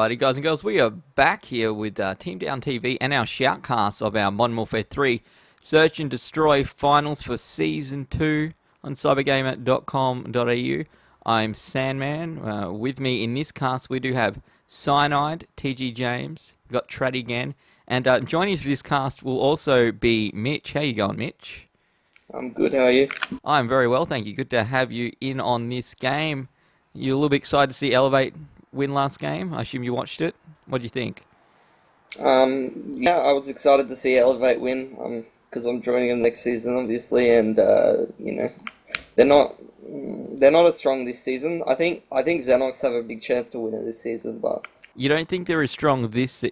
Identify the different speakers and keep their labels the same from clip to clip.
Speaker 1: Alrighty, guys and girls, we are back here with Team Down TV and our shoutcast of our Modern Warfare 3 Search and Destroy finals for Season 2 on cybergamer.com.au. I'm Sandman. With me in this cast, we do have Cyanide, TG James, we've got Traddy again, and joining us for this cast will also be Mitch. How you going, Mitch?
Speaker 2: I'm good, how are you?
Speaker 1: I'm very well, thank you. Good to have you in on this game. You're a little bit excited to see Elevate win last game. I assume you watched it. What do you think?
Speaker 2: Yeah, I was excited to see Elevate win, because I'm joining them next season, obviously, and you know, they're not as strong this season. I think Xenox have a big chance to win it this season, but
Speaker 1: You don't think they're as strong this?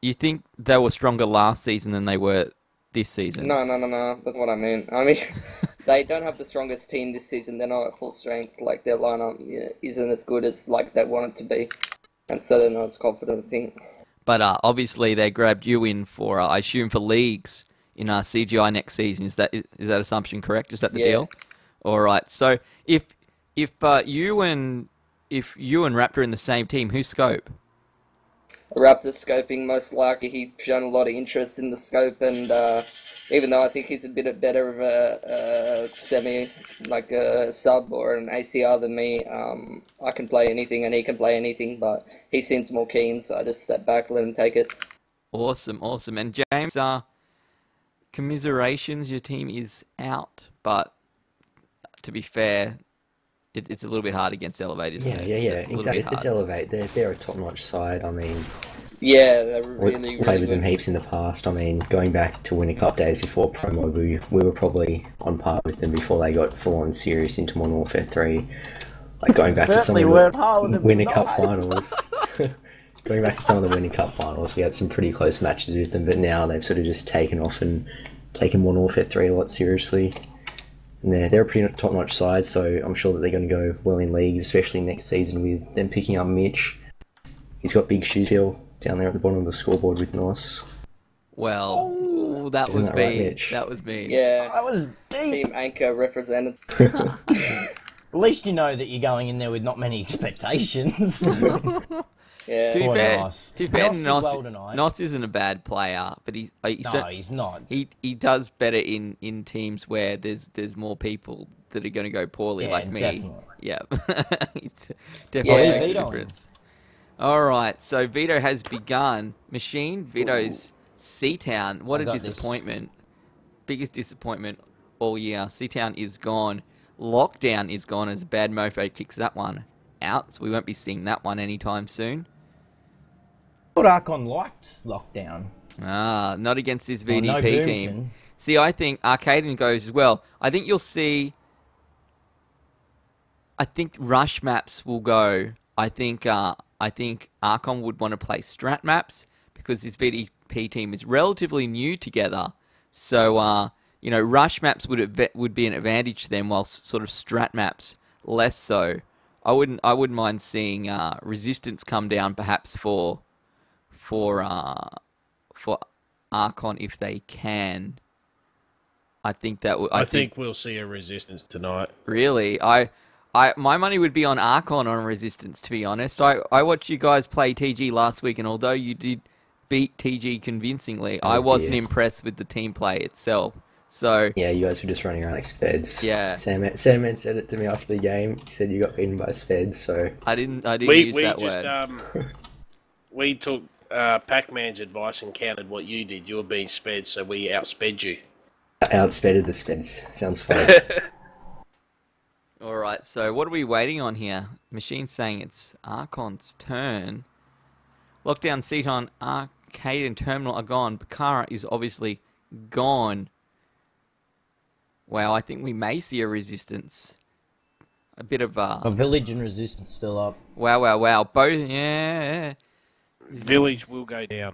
Speaker 1: You think they were stronger last season than they were this season?
Speaker 2: no, that's what I mean. I mean, they don't have the strongest team this season. They're not at full strength. Like their lineup isn't as good as like they want it to be, and so they're not as confident, I think.
Speaker 1: But obviously they grabbed you in for, I assume, for leagues in CGI next season. Is that assumption correct? Is that the deal? All right. So if you and Raptor are in the same team, who's scope?
Speaker 2: Raptor scoping, most likely. He's shown a lot of interest in the scope, and even though I think he's a bit better of a semi, like a sub or an ACR than me, I can play anything and he can play anything, but he seems more keen, so I just step back, let him take it.
Speaker 1: Awesome. And James, commiserations, your team is out, but to be fair, it's a little bit hard against Elevate, isn't it?
Speaker 3: Yeah, exactly. It's Elevate. They're a top-notch side. I mean,
Speaker 2: yeah, they're really
Speaker 3: played with
Speaker 2: good.
Speaker 3: them heaps in the past. I mean, going back to Winter Cup days before promo, we were probably on par with them before they got full-on serious into Modern Warfare 3. Like going back to some of the Winter Cup finals. Going back to some of the Winter Cup finals, we had some pretty close matches with them, but now they've sort of just taken off and taken Modern Warfare 3 a lot seriously. And they're a pretty top-notch side, so I'm sure that they're going to go well in leagues, especially next season with them picking up Mitch. He's got big shoes down there at the bottom of the scoreboard with Nos.
Speaker 1: Well, that was
Speaker 3: Isn't that
Speaker 1: me.
Speaker 3: right, Mitch?
Speaker 1: That was me.
Speaker 2: Yeah,
Speaker 4: I was deep.
Speaker 2: Team Anchor represented.
Speaker 4: At least you know that you're going in there with not many expectations.
Speaker 2: Yeah.
Speaker 1: To be
Speaker 4: Poor
Speaker 1: fair,
Speaker 4: Nos.
Speaker 1: Nos,
Speaker 4: did well tonight.
Speaker 1: Nos isn't a bad player, but
Speaker 4: He's not.
Speaker 1: he does better in teams where there's more people that are going to go poorly,
Speaker 4: Yeah,
Speaker 1: like me.
Speaker 4: definitely.
Speaker 1: Yeah, it's definitely
Speaker 2: Yeah,
Speaker 1: makes a
Speaker 4: Vito.
Speaker 1: difference. All right, so Vito has begun. Machine Vito's C-Town. What
Speaker 4: I
Speaker 1: a
Speaker 4: got this.
Speaker 1: disappointment! Biggest disappointment all year. C-Town is gone. Lockdown is gone as Bad Mofo kicks that one out, so we won't be seeing that one anytime soon.
Speaker 4: But Archon liked Lockdown.
Speaker 1: Not against this
Speaker 4: Well,
Speaker 1: VDP
Speaker 4: no
Speaker 1: team.
Speaker 4: Boomkin.
Speaker 1: See, I think Arcaden goes as well. I think you'll see. I think rush maps will go. I think Archon would want to play strat maps because this VDP team is relatively new together. So rush maps would be an advantage to them, whilst sort of strat maps less so. I wouldn't mind seeing resistance come down perhaps for Archon if they can. I think that would.
Speaker 5: I think we'll see a resistance tonight.
Speaker 1: Really, my money would be on Archon on resistance. To be honest, I watched you guys play TG last week, and although you did beat TG convincingly, I wasn't impressed with the team play itself. So
Speaker 3: Yeah, you guys were just running around like speds.
Speaker 1: Yeah.
Speaker 3: Sandman said it to me after the game. He said you got beaten by speds, so...
Speaker 1: I didn't use that word.
Speaker 5: We took Pac-Man's advice and counted what you did. You were being sped, so we outsped you.
Speaker 3: Outspeded the speds. Sounds funny.
Speaker 1: All right, so what are we waiting on here? Machine's saying it's Archon's turn. Lockdown, Ceton, Arcade, and Terminal are gone. Bakara is obviously gone. Wow, I think we may see a resistance. A bit of
Speaker 4: A Village and Resistance still up.
Speaker 1: Wow. Both, yeah.
Speaker 5: Village will go down.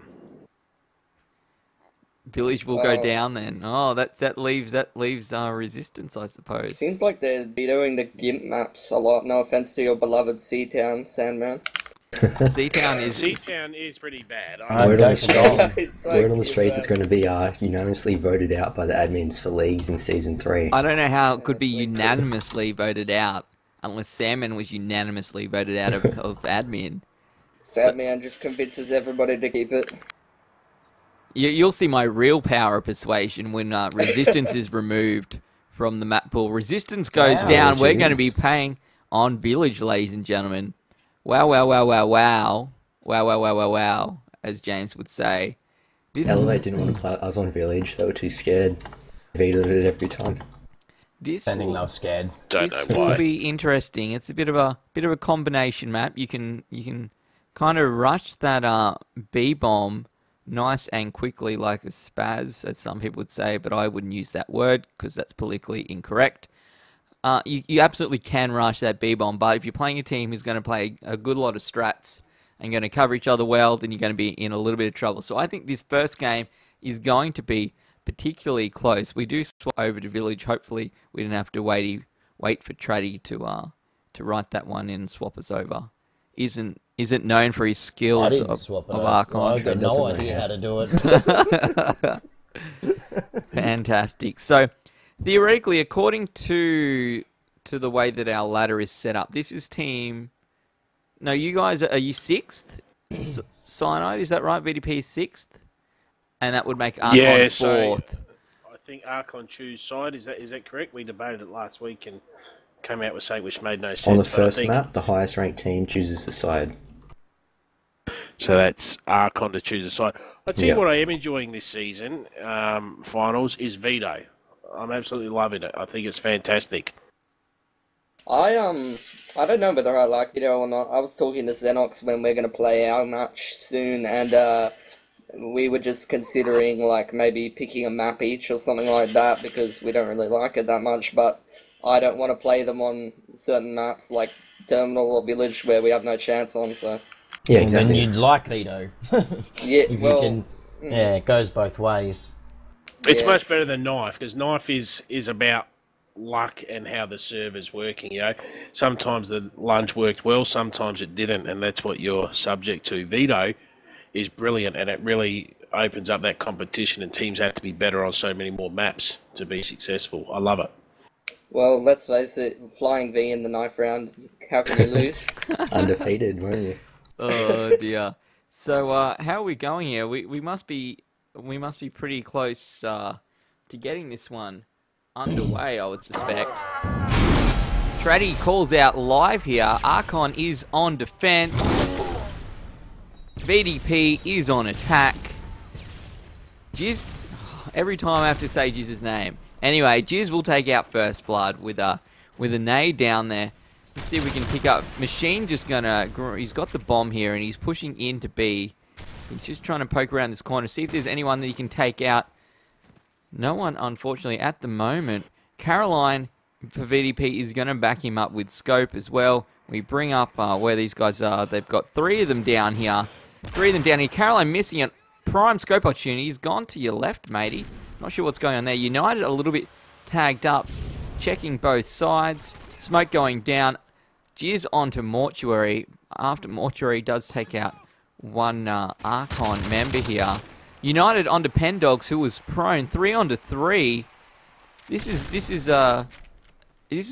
Speaker 1: Village will go down then. Oh, that leaves resistance, I suppose.
Speaker 2: Seems like they're doing the GIMP maps a lot. No offense to your beloved C-Town, Sandman.
Speaker 1: C-Town is
Speaker 5: pretty bad.
Speaker 3: Word on the
Speaker 4: strong.
Speaker 3: Word on the streets, it's going to be unanimously voted out by the admins for leagues in Season 3.
Speaker 1: I don't know how it could be unanimously voted out unless Salmon was unanimously voted out of admin.
Speaker 2: Sadman just convinces everybody to keep it.
Speaker 1: You'll see my real power of persuasion when resistance is removed from the map pool. Resistance goes down. We're going to be paying on village, ladies and gentlemen. Wow, wow, wow, wow, wow. Wow, wow, wow, wow, wow, as James would say.
Speaker 3: Elevate didn't want to play us on village. They were too scared. Vetoed it every time.
Speaker 4: They were scared.
Speaker 1: This will be interesting. It's a bit of a combination map. You can kind of rush that B bomb nice and quickly, like a spaz, as some people would say, but I wouldn't use that word because that's politically incorrect. You absolutely can rush that B bomb, but if you're playing a team who's going to play a good lot of strats and going to cover each other well, then you're going to be in a little bit of trouble. So I think this first game is going to be particularly close. We do swap over to village. Hopefully, we didn't have to wait for Traddy to write that one in and swap us over. Isn't known for his skills of Archon.
Speaker 4: I've got no idea how to do it.
Speaker 1: Fantastic. So, theoretically, according to the way that our ladder is set up, this is team... No, you guys, are you 6th? Cyanide, is that right? VDP is 6th? And that would make Archon 4th.
Speaker 5: So I think Archon choose side. Is that correct? We debated it last week and came out with something which made no sense.
Speaker 3: On the first map, the highest ranked team chooses the side.
Speaker 5: So that's Archon to choose a side. I'll tell you what I am enjoying this season, finals, is Veto. I'm absolutely loving it. I think it's fantastic.
Speaker 2: I don't know whether I like it or not. I was talking to Xenox when we're going to play our match soon, and we were just considering like maybe picking a map each or something like that because we don't really like it that much, but I don't want to play them on certain maps like Terminal or Village where we have no chance on, so...
Speaker 3: Yeah, exactly.
Speaker 4: Then you'd like Veto.
Speaker 2: Yeah, well...
Speaker 4: Yeah, it goes both ways.
Speaker 5: It's much better than Knife, because Knife is about luck and how the server's working, you know. Sometimes the lunge worked well, sometimes it didn't, and that's what you're subject to. Veto is brilliant, and it really opens up that competition, and teams have to be better on so many more maps to be successful. I love it.
Speaker 2: Well, let's face it, Flying V in the knife round, how can you lose?
Speaker 3: Undefeated, weren't you?
Speaker 1: Oh dear. So how are we going here? We must be pretty close to getting this one underway, I would suspect. Traddy calls out live here. Archon is on defense. VDP is on attack. Jizz, every time I have to say Jizz's name. Anyway, Jizz will take out first blood with a nade down there. Let's see if we can pick up. Machine just gonna... He's got the bomb here and he's pushing into B. He's just trying to poke around this corner, see if there's anyone that he can take out. No one, unfortunately, at the moment. Caroline, for VDP, is going to back him up with scope as well. We bring up where these guys are. They've got 3 of them down here. 3 of them down here. Caroline missing a prime scope opportunity. He's gone to your left, matey. Not sure what's going on there. United a little bit tagged up. Checking both sides. Smoke going down. Jizz onto Mortuary. After Mortuary does take out one Archon member here. United onto Pendogs, who was prone. 3 onto 3. This is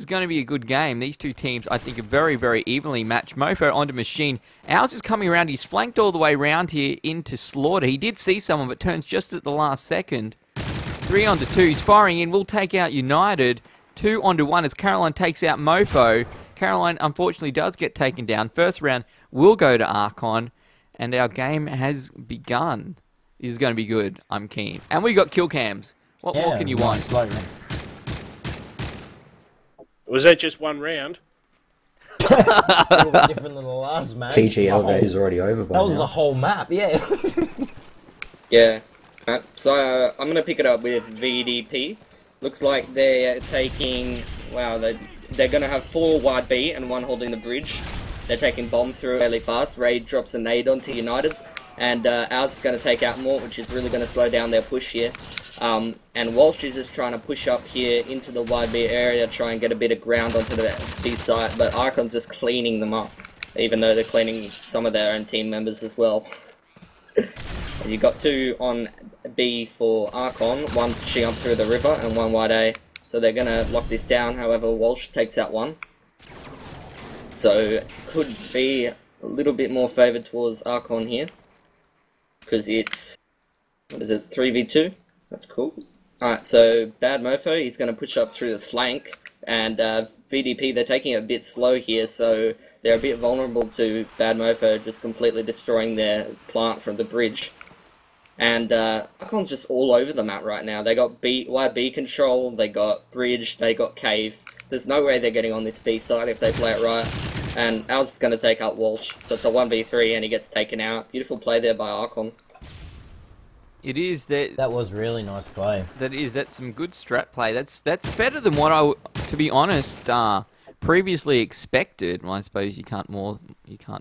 Speaker 1: going to be a good game. These two teams, I think, are very, very evenly matched. Mofo onto Machine. Ours is coming around. He's flanked all the way around here into Slaughter. He did see someone, but turns just at the last second. 3 onto 2. He's firing in. Will take out United. 2 onto 1 as Caroline takes out Mofo. Caroline, unfortunately, does get taken down. First round will go to Archon. And our game has begun. This is going to be good. I'm keen. And we got kill cams. What more can you want?
Speaker 5: Was that just one round?
Speaker 4: A little bit different than the last match.
Speaker 3: TG Elevate is already over by
Speaker 4: That was
Speaker 3: now.
Speaker 4: the whole map, yeah.
Speaker 2: Yeah. So I'm going to pick it up with VDP. Looks like they're taking... Wow, they're going to have 4 wide B and 1 holding the bridge. They're taking bomb through fairly fast. Raid drops a nade onto United. And ours is going to take out Mort, which is really going to slow down their push here. And Walsh is just trying to push up here into the wide B area, try and get a bit of ground onto the B site. But Archon's just cleaning them up, even though they're cleaning some of their own team members as well. And you got 2 on B for Archon, 1 pushing up through the river and 1 wide A. So they're going to lock this down, however Walsh takes out 1. So could be a little bit more favoured towards Archon here. Because it's, what is it, 3v2? That's cool. Alright, so Bad Mofo, he's going to push up through the flank. And VDP, they're taking it a bit slow here, so they're a bit vulnerable to Bad Mofo just completely destroying their plant from the bridge. And Archon's just all over the map right now. They got wide B control, they got bridge, they got cave. There's no way they're getting on this B side if they play it right. And Al's is going to take out Walsh, so it's a 1v3 and he gets taken out. Beautiful play there by Archon.
Speaker 1: It is that.
Speaker 4: That was really nice play.
Speaker 1: That's some good strat play. That's better than what to be honest, previously expected. Well, I suppose you can't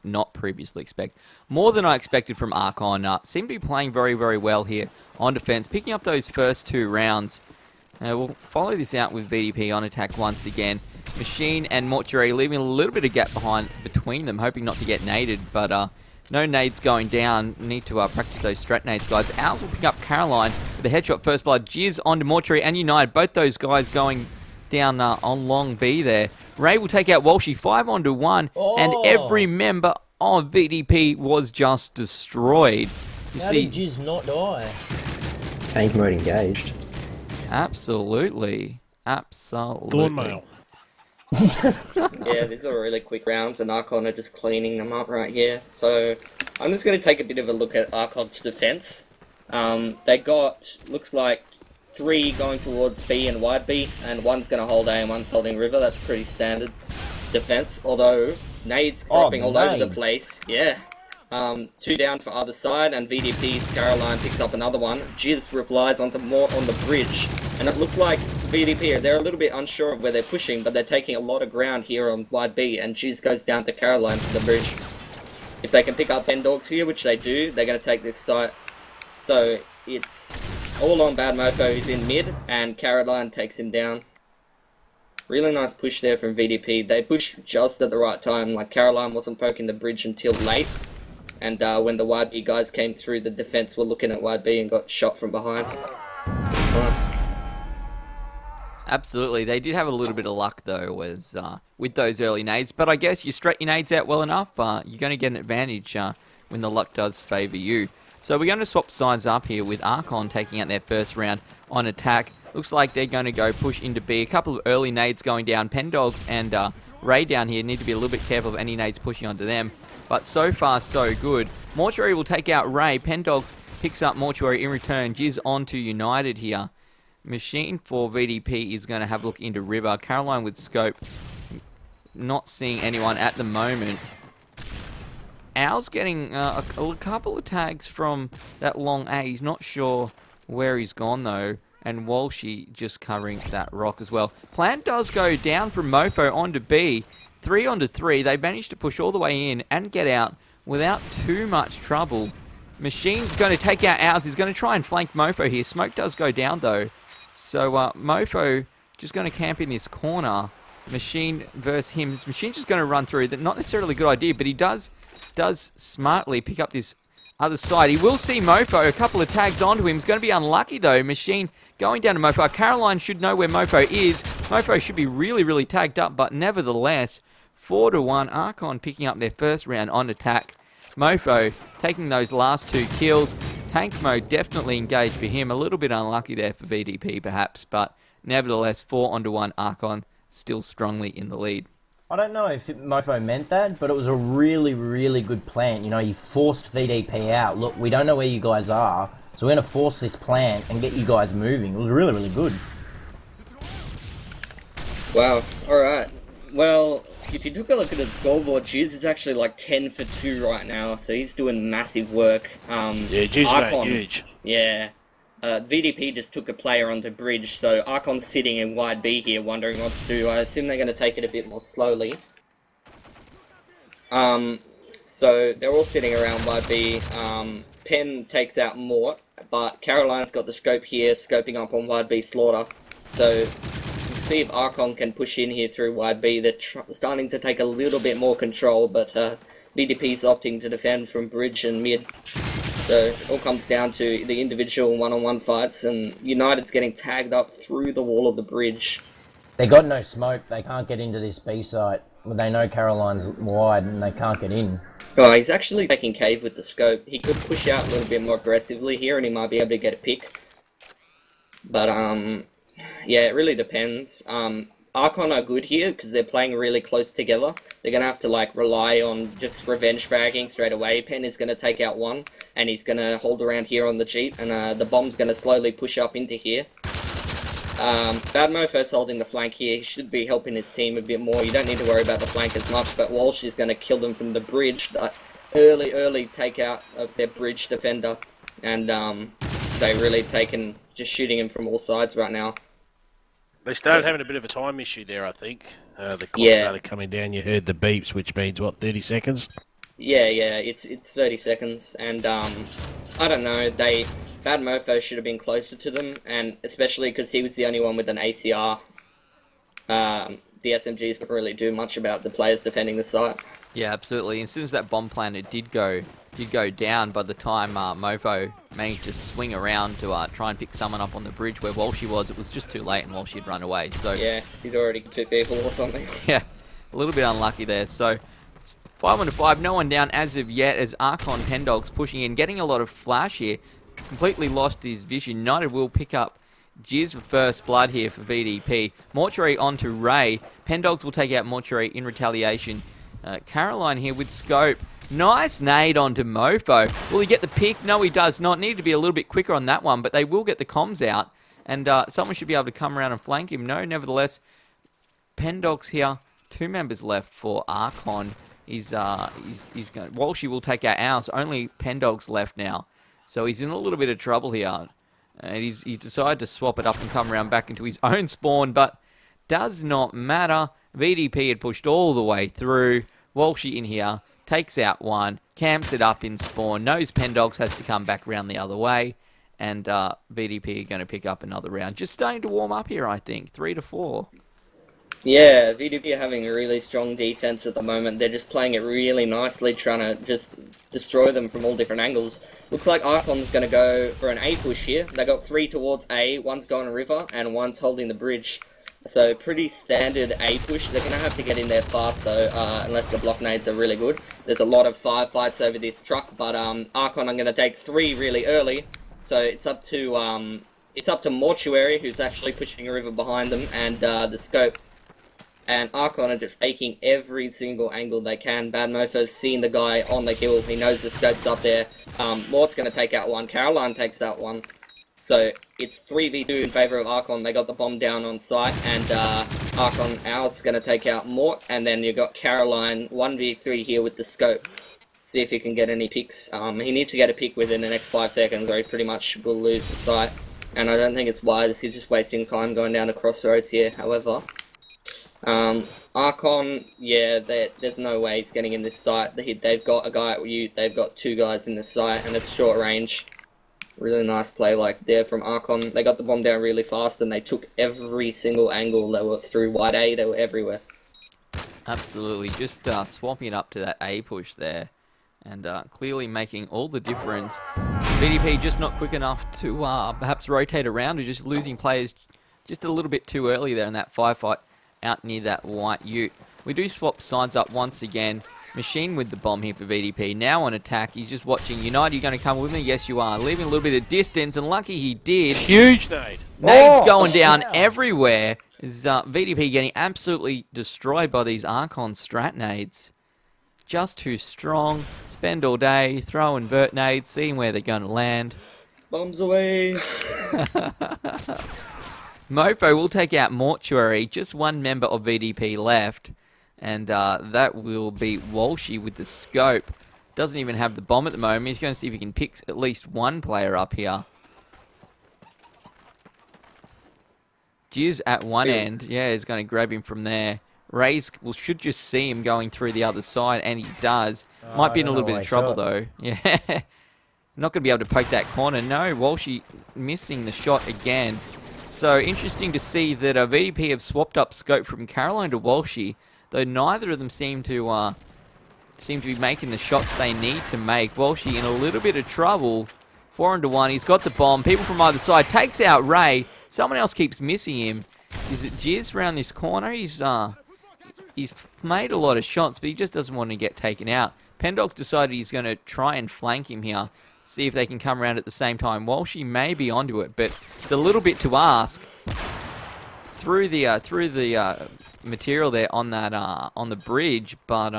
Speaker 1: not previously expect more than I expected from Archon. Seem to be playing very, very well here on defense, picking up those first 2 rounds. We'll follow this out with VDP on attack once again. Machine and Mortuary leaving a little bit of gap between them, hoping not to get naded, but no nades going down. Need to practice those strat nades, guys. Owls will pick up Caroline with a headshot first blood. Jizz onto Mortuary and United. Both those guys going down on long B there. Ray will take out Walshy 5-on-1, and every member of VDP was just destroyed.
Speaker 4: How did Jizz not die?
Speaker 3: Tank mode engaged.
Speaker 1: Absolutely.
Speaker 5: Thornmail.
Speaker 2: Yeah, these are really quick rounds, and Archon are just cleaning them up right here. So I'm just going to take a bit of a look at Archon's defense. They got, looks like, 3 going towards B and wide B, and one's going to hold A and one's holding River. That's pretty standard defense, although nades dropping all over the place. Yeah. 2 down for either side, and VDP's Caroline picks up another one. Jizz replies onto more on the bridge, and it looks like VDP, they're a little bit unsure of where they're pushing, but they're taking a lot of ground here on wide B, and Jizz goes down to Caroline to the bridge. If they can pick up 10 dogs here, which they do, they're going to take this site. So it's all on Bad Mofo, who's in mid, and Caroline takes him down. Really nice push there from VDP. They push just at the right time, like Caroline wasn't poking the bridge until late. And when the wide B guys came through, the defense were looking at wide B and got shot from behind. It's nice.
Speaker 1: Absolutely. They did have a little bit of luck, though, with those early nades. But I guess you straight your nades out well enough, you're going to get an advantage when the luck does favour you. So we're going to swap sides up here with Archon taking out their first round on attack. Looks like they're going to go push into B. A couple of early nades going down. Pendogs and Ray down here need to be a little bit careful of any nades pushing onto them. But so far, so good. Mortuary will take out Ray. Pendogs picks up Mortuary in return. Jizz onto United here. Machine for VDP is going to have a look into River. Caroline with scope. Not seeing anyone at the moment. Owl's getting a couple of tags from that long A. He's not sure where he's gone, though. And Walshy just covering that rock as well. Plant does go down from Mofo onto B. 3-on-3, they managed to push all the way in and get out without too much trouble. Machine's going to take out Owls. He's going to try and flank Mofo here. Smoke does go down, though. So Mofo just going to camp in this corner. Machine versus him. Machine's just going to run through. Not necessarily a good idea, but he does smartly pick up this other side. He will see Mofo. A couple of tags onto him. He's going to be unlucky, though. Machine going down to Mofo. Caroline should know where Mofo is. Mofo should be really, really tagged up, but nevertheless, 4-1. Archon picking up their first round on attack. Mofo taking those last 2 kills. Tank mode definitely engaged for him. A little bit unlucky there for VDP, perhaps, but nevertheless, 4-1. Archon still strongly in the lead.
Speaker 4: I don't know if Mofo meant that, but it was a really, really good plan. You know, you forced VDP out. Look, we don't know where you guys are, so we're going to force this plan and get you guys moving. It was really, really good.
Speaker 2: Wow, alright. Well, if you took a look at the scoreboard, Jizz is actually like 10 for 2 right now, so he's doing massive work.
Speaker 5: Yeah, Jizz made huge.
Speaker 2: Yeah. VDP just took a player on the bridge, so Archon's sitting in wide B here wondering what to do. I assume they're going to take it a bit more slowly. So they're all sitting around wide B. Pen takes out Mort, but Caroline's got the scope here, scoping up on wide B Slaughter. So let's see if Archon can push in here through wide B. They're starting to take a little bit more control, but VDP's opting to defend from bridge and mid. So it all comes down to the individual one-on-one fights, and United's getting tagged up through the wall of the bridge.
Speaker 4: They got no smoke. They can't get into this B site. Well, they know Caroline's wide and they can't get in.
Speaker 2: Oh, he's actually taking cave with the scope. He could push out a little bit more aggressively here, and he might be able to get a pick. But yeah, it really depends. Archon are good here because they're playing really close together. They're going to have to like rely on just revenge fragging straight away. Pen is going to take out one, and he's going to hold around here on the Jeep, and the bomb's going to slowly push up into here. Bad Mofo's holding the flank here. He should be helping his team a bit more. You don't need to worry about the flank as much, but Walsh is going to kill them from the bridge. The early takeout of their bridge defender, and they really taken just shooting him from all sides right now.
Speaker 5: They started having a bit of a time issue there, I think. The clock started coming down. You heard the beeps, which means, what, 30 seconds?
Speaker 2: Yeah, it's 30 seconds, and I don't know, Bad Mofo should have been closer to them, and especially because he was the only one with an ACR. The SMGs couldn't really do much about the players defending the site.
Speaker 1: Yeah, absolutely. As soon as that bomb planter did go down, by the time Mofo managed to swing around to try and pick someone up on the bridge where Walshy was, it was just too late and Walshy had run away. So
Speaker 2: yeah, he'd already hit people or something.
Speaker 1: Yeah, a little bit unlucky there. So 5-5, no one down as of yet, as Archon Pendog's pushing in, getting a lot of flash here. Completely lost his vision. United will pick up Jizz for first blood here for VDP. Mortuary onto Ray. Pendogs will take out Mortuary in retaliation. Caroline here with scope. Nice nade onto Mofo. Will he get the pick? No, he does not. Need to be a little bit quicker on that one, but they will get the comms out, and someone should be able to come around and flank him. No, nevertheless, Pendogs here. 2 members left for Archon. He's going. Walshy will take out ours. Only Pendogs left now, so he's in a little bit of trouble here. And he decided to swap it up and come around back into his own spawn, but does not matter. VDP had pushed all the way through. Walshy in here, takes out one, camps it up in spawn, knows Pendogs has to come back around the other way, and VDP are going to pick up another round. Just starting to warm up here, I think. 3-4.
Speaker 2: Yeah, VDP are having a really strong defense at the moment. They're just playing it really nicely, trying to just destroy them from all different angles. Looks like Archon's going to go for an A push here. They got 3 towards A, one's going river, and one's holding the bridge. So pretty standard A push. They're going to have to get in there fast though, unless the block nades are really good. There's a lot of firefights over this truck, but Archon are going to take 3 really early. So it's up to Mortuary, who's actually pushing a river behind them, and the scope. And Archon are just taking every single angle they can. Bad Mofo's seeing the guy on the hill. He knows the scope's up there. Mort's going to take out one. Caroline takes out one. So it's 3v2 in favour of Archon. They got the bomb down on site, and Archon ours going to take out Mort, and then you've got Caroline 1v3 here with the scope. See if he can get any picks. He needs to get a pick within the next 5 seconds, or he pretty much will lose the site. And I don't think it's wise. He's just wasting time going down the crossroads here. However, Archon, yeah, there's no way he's getting in this site. They've got a guy at you. They've got 2 guys in this site, and it's short range. Really nice play like there from Archon. They got the bomb down really fast, and they took every single angle. They were through wide A. They were everywhere.
Speaker 1: Absolutely, just swapping it up to that A push there, and clearly making all the difference. VDP just not quick enough to perhaps rotate around, or just losing players just a little bit too early there in that firefight out near that white ute. We do swap sides up once again. Machine with the bomb here for VDP. Now on attack. He's just watching. United, you going to come with me? Yes, you are. Leaving a little bit of distance, and lucky he did.
Speaker 5: Huge nade.
Speaker 1: Nades going down everywhere. Is VDP getting absolutely destroyed by these Archon strat nades. Just too strong. Spend all day, throw invert nades, seeing where they're going to land.
Speaker 2: Bombs away.
Speaker 1: Mofo will take out Mortuary. Just 1 member of VDP left. And that will be Walshy with the scope. Doesn't even have the bomb at the moment. He's going to see if he can pick at least 1 player up here. Jizz at one end. Yeah, he's going to grab him from there. Raze should just see him going through the other side, and he does. Might be in a little bit of trouble, though. Yeah. Not going to be able to poke that corner. No, Walshy missing the shot again. So, interesting to see that VDP have swapped up scope from Caroline to Walshy, though neither of them seem to be making the shots they need to make. Walshy in a little bit of trouble. 4-1. He's got the bomb. People from either side. Takes out Ray. Someone else keeps missing him. Is it Jizz around this corner? He's he's made a lot of shots, but he just doesn't want to get taken out. Pendog's decided he's going to try and flank him here, see if they can come around at the same time. Walshy may be onto it, but it's a little bit to ask. Through the material there on that on the bridge, but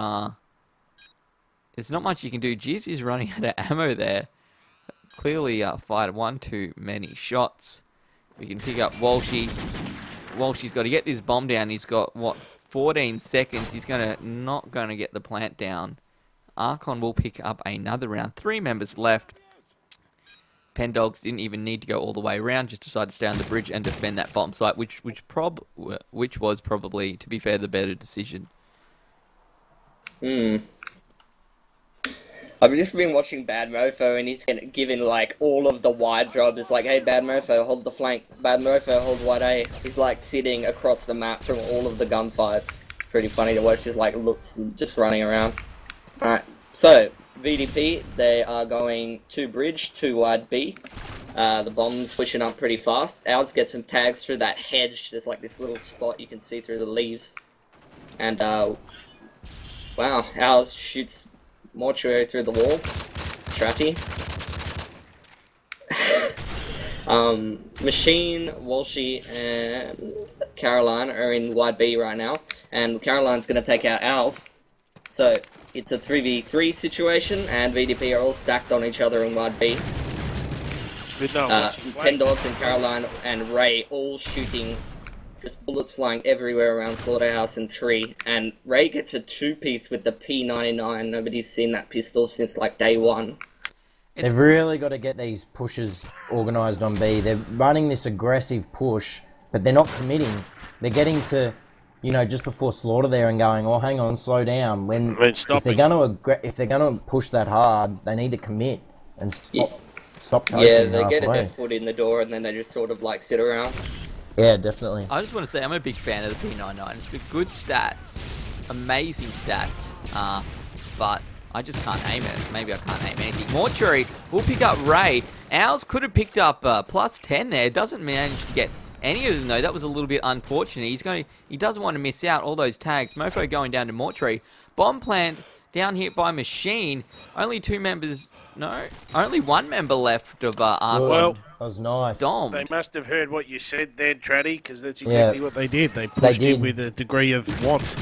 Speaker 1: there's not much you can do. Jizz is running out of ammo there. Clearly fired one too many shots. We can pick up Walshy. Walshy's got to get this bomb down. He's got what, 14 seconds. He's not gonna get the plant down. Archon will pick up another round. 3 members left. Pendogs didn't even need to go all the way around, just decided to stay on the bridge and defend that bottom site, which was probably, to be fair, the better decision.
Speaker 2: I've just been watching Bad Mofo, and he's giving like all of the wide jobs. Like, hey, Bad Mofo, hold the flank. Bad Mofo, hold wide A. He's like sitting across the map from all of the gunfights. It's pretty funny to watch. Just like looks just running around. All right, so. VDP, they are going to bridge, 2 wide B. The bomb's switching up pretty fast. Ours get some tags through that hedge. There's like this little spot you can see through the leaves. And, wow, ours shoots mortuary through the wall. Tratty. Machine, Walshy, and Caroline are in wide B right now. And Caroline's going to take out ours. So, it's a 3v3 situation, and VDP are all stacked on each other in wide B. Pendogs and Caroline and Ray all shooting, just bullets flying everywhere around Slaughterhouse and Tree. And Ray gets a 2-piece with the P99. Nobody's seen that pistol since like day 1.
Speaker 4: They've really got to get these pushes organised on B. They're running this aggressive push, but they're not committing. They're getting to, you know, just before Slaughter there and going, oh, hang on, slow down. If they're going to push that hard, they need to commit and stop choking.
Speaker 2: Yeah, they get their foot in the door and then they just sort of like sit around.
Speaker 4: Yeah, definitely.
Speaker 1: I just want to say I'm a big fan of the P99. It's got good stats, amazing stats, but I just can't aim it. Maybe I can't aim anything. Mortuary will pick up Ray. Ours could have picked up plus 10 there. Doesn't manage to get any of them though. That was a little bit unfortunate. He doesn't want to miss out all those tags. Mofo going down to Mortuary. Bomb plant down here by Machine. Only 2 members. No, only 1 member left of Archon.
Speaker 5: Well,
Speaker 4: that was nice.
Speaker 1: Domed.
Speaker 5: They must have heard what you said there, Traddy, because that's exactly what they did. They pushed him with a degree of want.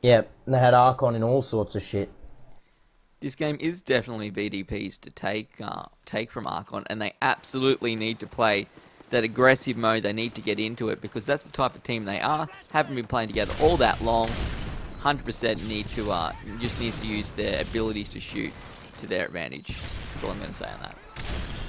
Speaker 4: Yeah, they had Archon in all sorts of shit.
Speaker 1: This game is definitely VDP's to take from Archon, and they absolutely need to play that aggressive mode. They need to get into it because that's the type of team they are. Haven't been playing together all that long. 100% need to just need to use their abilities to shoot to their advantage. That's all I'm going to say on that.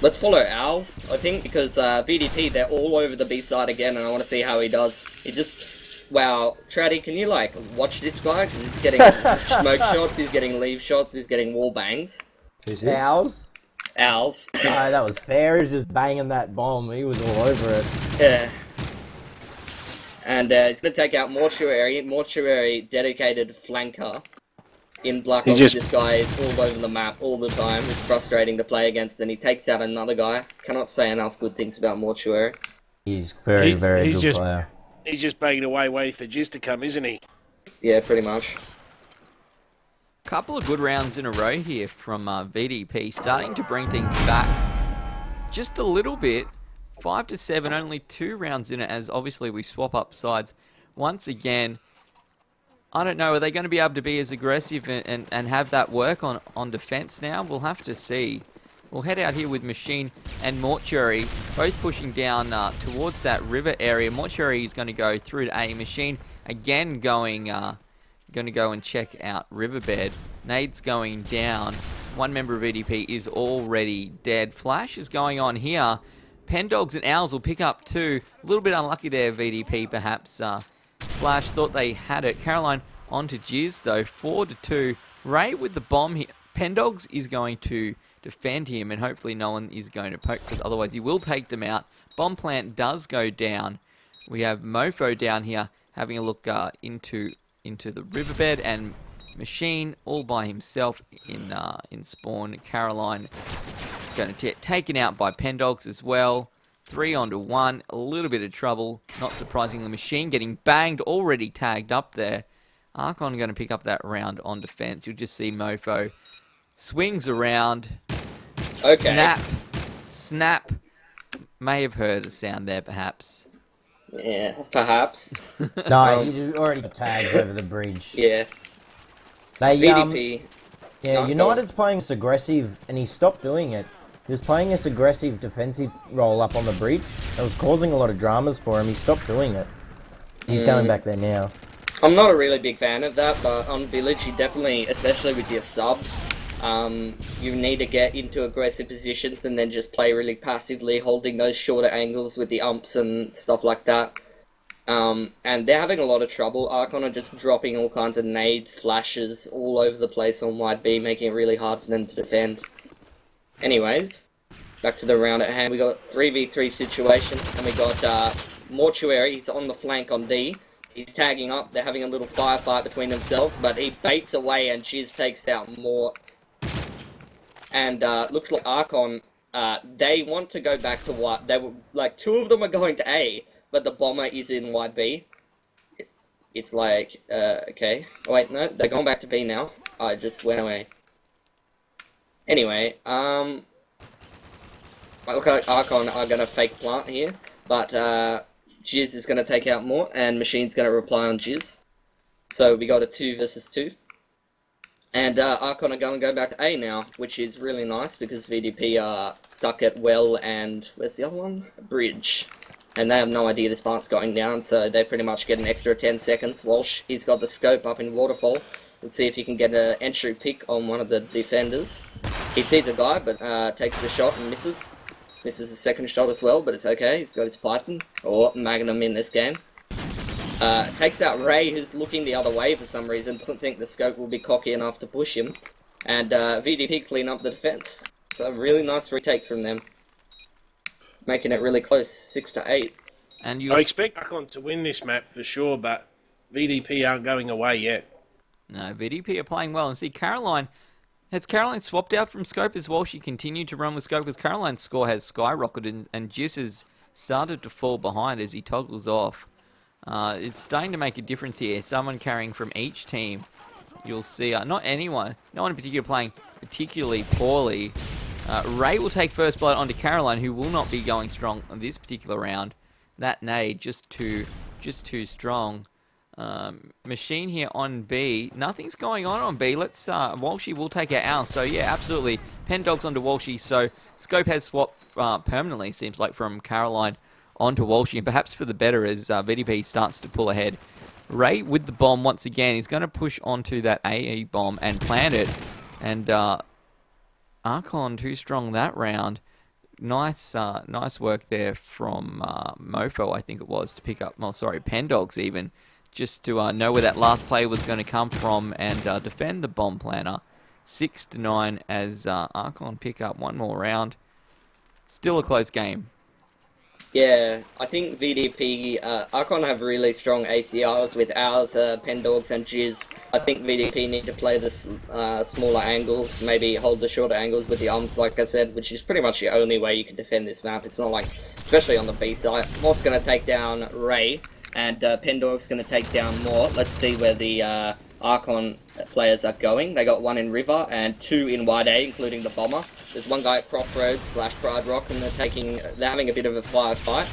Speaker 2: Let's follow Owls, I think, because VDP, they're all over the B side again, and I want to see how he does. He just... Wow, Traddy, can you, like, watch this guy? Because he's getting smoke shots, he's getting leave shots, he's getting wall bangs.
Speaker 3: Who's this?
Speaker 4: Owls?
Speaker 2: Owls.
Speaker 4: No, that was fair. He was just banging that bomb. He was all over it.
Speaker 2: Yeah. And he's going to take out Mortuary. Mortuary, dedicated flanker. In Black Ops, this guy is all over the map all the time. It's frustrating to play against, and he takes out another guy. Cannot say enough good things about Mortuary.
Speaker 4: He's very good player.
Speaker 5: He's just banging away, waiting for Jizz to come, isn't he?
Speaker 2: Yeah, pretty much.
Speaker 1: Couple of good rounds in a row here from VDP, starting to bring things back just a little bit. 5-7, only 2 rounds in it, as obviously we swap up sides once again. I don't know, are they going to be able to be as aggressive and have that work on defense now? We'll have to see. We'll head out here with Machine and Mortuary, both pushing down towards that river area. Mortuary is going to go through to A. Machine again going to go and check out Riverbed. Nade's going down. 1 member of VDP is already dead. Flash is going on here. Pendogs and Owls will pick up 2. A little bit unlucky there, VDP perhaps. Flash thought they had it. Caroline onto Jizz though, 4-2. Ray with the bomb here. Pendogs is going to defend him, and hopefully no one is going to poke, because otherwise he will take them out. Bomb plant does go down. We have Mofo down here having a look into the riverbed, and Machine all by himself in spawn. Caroline going to get taken out by Pendogs as well. 3 onto 1. A little bit of trouble. Not surprisingly, Machine getting banged, already tagged up there. Archon going to pick up that round on defense. You'll just see Mofo swings around.
Speaker 2: Okay.
Speaker 1: Snap. Snap. May have heard a sound there, perhaps.
Speaker 2: Yeah, perhaps.
Speaker 4: No, you already got tags over the bridge.
Speaker 2: Yeah.
Speaker 4: They,
Speaker 2: VDP.
Speaker 4: yeah, United's playing this aggressive, and he stopped doing it. He was playing this aggressive defensive roll up on the bridge. It was causing a lot of dramas for him. He stopped doing it. He's going back there now.
Speaker 2: I'm not a really big fan of that, but on Village, you definitely, especially with your subs, you need to get into aggressive positions and then just play really passively, holding those shorter angles with the umps and stuff like that. And they're having a lot of trouble. Archon are just dropping all kinds of nades, flashes all over the place on wide B, making it really hard for them to defend. Anyways, back to the round at hand. We got 3v3 situation, and we got Mortuary. He's on the flank on D. He's tagging up. They're having a little firefight between themselves, but he baits away and Jizz takes out Mort. And looks like Archon, they want to go back to what they were like. 2 of them are going to A, but the bomber is in wide B. It's like okay. Oh, wait, no, they're going back to B now. I just went away. Anyway, look like Archon are gonna fake plant here, but Jizz is gonna take out Mort, and Machine's gonna reply on Jizz. So we got a 2 versus 2. And Archon are going to go back to A now, which is really nice because VDP are stuck at Well and where's the other one? Bridge. And they have no idea this part's going down, so they pretty much get an extra 10 seconds. Walsh, he's got the scope up in Waterfall. Let's see if he can get an entry pick on one of the defenders. He sees a guy, but takes the shot and misses. Misses a second shot as well, but it's okay. He's got his Python, or Magnum in this game. Takes out Ray, who's looking the other way for some reason. Doesn't think the scope will be cocky enough to push him. And VDP clean up the defense. So really nice retake from them. Making it really close, 6-8.
Speaker 1: And
Speaker 5: I expect Archon to win this map for sure, but VDP aren't going away yet.
Speaker 1: No, VDP are playing well. And see, Caroline, has Caroline swapped out from scope as well? She continued to run with scope because Caroline's score has skyrocketed and Jizz has started to fall behind as he toggles off. It's starting to make a difference here. Someone carrying from each team. You'll see, not anyone, no one in particular playing particularly poorly. Ray will take first blood onto Caroline, who will not be going strong on this particular round. That nade just too strong. Machine here on B. Nothing's going on B. Let's Walshy will take out Al. So yeah, absolutely. Pendog's onto Walshy. So scope has swapped permanently. Seems like from Caroline onto Walshy, and perhaps for the better as VDP starts to pull ahead. Ray with the bomb once again. He's going to push onto that AE bomb and plant it. And Archon too strong that round. Nice work there from Mofo, I think it was, to pick up. Well, sorry, Pendogs even, just to know where that last play was going to come from and defend the bomb planter. 6-9 as Archon pick up one more round. Still a close game.
Speaker 2: Yeah, I think VDP, Archon have really strong ACRs with ours, Pendogs and Jizz. I think VDP need to play the smaller angles, maybe hold the shorter angles with the arms, like I said, which is pretty much the only way you can defend this map. It's not like, especially on the B side, Mort's going to take down Ray, and Pendog's going to take down Mort. Let's see where the Archon players are going. They got 1 in River and 2 in Wide A, including the Bomber. There's 1 guy at Crossroads / Pride Rock, and they're having a bit of a firefight.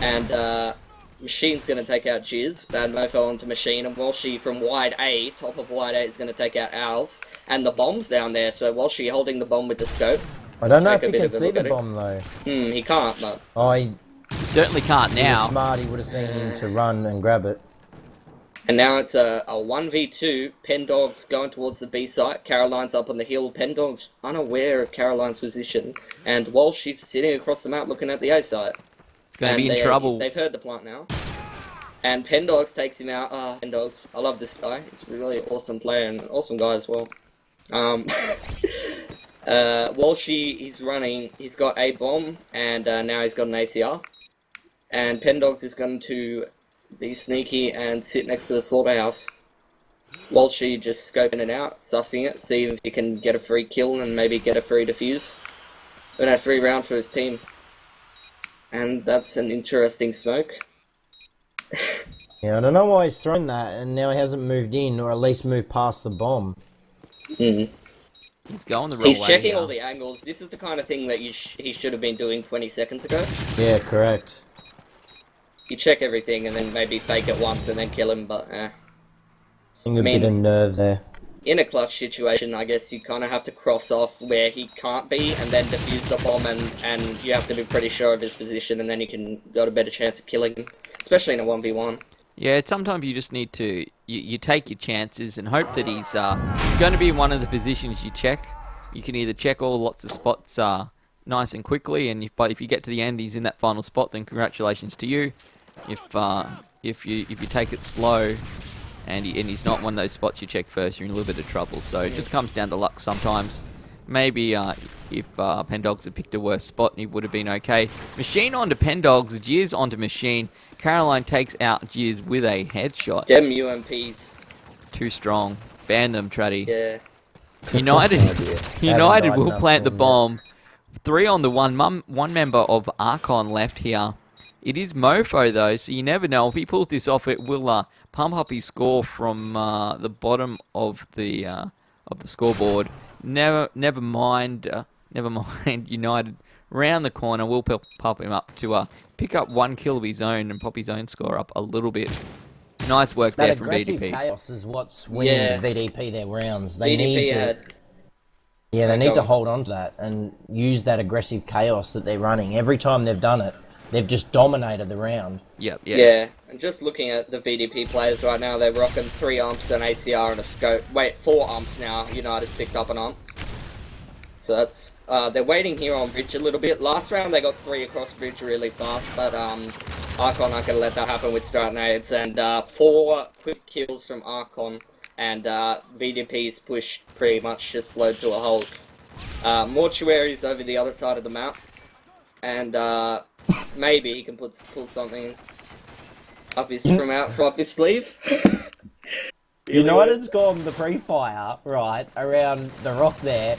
Speaker 2: And Machine's going to take out Jizz. Bad Mofo onto Machine, and Walshy from Wide A, top of Wide A, is going to take out Owls. And the bomb's down there, so Walshy holding the bomb with the scope.
Speaker 4: I don't know if he can see the bomb though.
Speaker 2: He can't, but...
Speaker 4: Oh, he
Speaker 1: certainly can't now.
Speaker 4: Smart, he would have seen him to run and grab it.
Speaker 2: And now it's a 1v2. Pendog's going towards the B site. Caroline's up on the hill. Pendog's unaware of Caroline's position. And Walsh is sitting across the map looking at the A site.
Speaker 1: It's going to be in trouble.
Speaker 2: They've heard the plant now. And Pendogs takes him out. Pendogs. I love this guy. He's a really awesome player and an awesome guy as well. Walshy, he's running. He's got a bomb. And now he's got an ACR. And Pendogs is going to be sneaky and sit next to the slaughterhouse. Walshy just scoping it out, sussing it, see if he can get a free kill and maybe get a free defuse. And a free round for his team. And that's an interesting smoke.
Speaker 4: Yeah, I don't know why he's thrown that, and now he hasn't moved in, or at least moved past the bomb.
Speaker 2: Mm.
Speaker 1: He's going the wrong way.
Speaker 2: He's checking
Speaker 1: here.
Speaker 2: all the angles. This is the kind of thing that he should have been doing 20 seconds ago.
Speaker 4: Yeah, correct.
Speaker 2: You check everything and then maybe fake it once and then kill him, but
Speaker 4: I think a bit of nerves there.
Speaker 2: In a clutch situation, I guess you kind of have to cross off where he can't be and then defuse the bomb, and you have to be pretty sure of his position, and then you can got a better chance of killing him, especially in a 1v1.
Speaker 1: Yeah, sometimes you just need to you take your chances and hope that he's going to be in one of the positions you check. You can either check all lots of spots nice and quickly, and but if you get to the end, he's in that final spot, then congratulations to you. If you take it slow, and he's not one of those spots you check first, you're in a little bit of trouble. So it just comes down to luck sometimes. Maybe if Pendogs had picked a worse spot, he would have been okay. Machine onto Pendogs, Jizz onto Machine. Caroline takes out Jizz with a headshot.
Speaker 2: Dem UMPs.
Speaker 1: Too strong. Ban them, Traddy.
Speaker 2: Yeah.
Speaker 1: United will plant the bomb. 3 on the one member of Archon left here. It is Mofo though, so you never know. If he pulls this off, it will pump up his score from the bottom of the scoreboard. Never mind. United round the corner will pop him up to pick up 1 kill of his own and pop his own score up a little bit. Nice work there from VDP.
Speaker 4: That aggressive chaos is what's winning VDP their rounds. They
Speaker 2: VDP
Speaker 4: need to hold on to that and use that aggressive chaos that they're running. Every time they've done it, they've just dominated the round.
Speaker 1: Yep.
Speaker 2: Yeah, and just looking at the VDP players right now, they're rocking 3 umps, an ACR, and a scope. Wait, 4 umps now. United's picked up an ump. So that's they're waiting here on bridge a little bit. Last round they got 3 across bridge really fast, but Archon aren't going to let that happen with start nades, and 4 quick kills from Archon, and VDP's push pretty much just slowed to a halt. Mortuary's over the other side of the map, and maybe he can pull something up his up his sleeve.
Speaker 4: United's gone the pre-fire, right, around the rock there,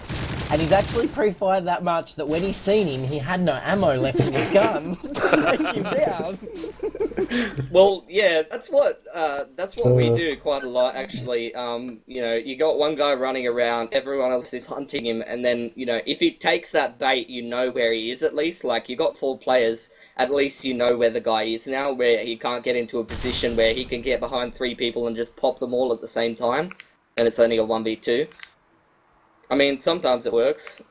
Speaker 4: and he's actually pre-fired that much that when he's seen him, he had no ammo left in his gun to take him down.
Speaker 2: Well, yeah, that's what we do quite a lot, actually. You know, you got one guy running around, everyone else is hunting him, and then, you know, if he takes that bait, you know where he is at least. Like, you got 4 players, at least you know where the guy is now, where he can't get into a position where he can get behind 3 people and just pop them all at the same time, and it's only a 1v2. I mean, sometimes it works.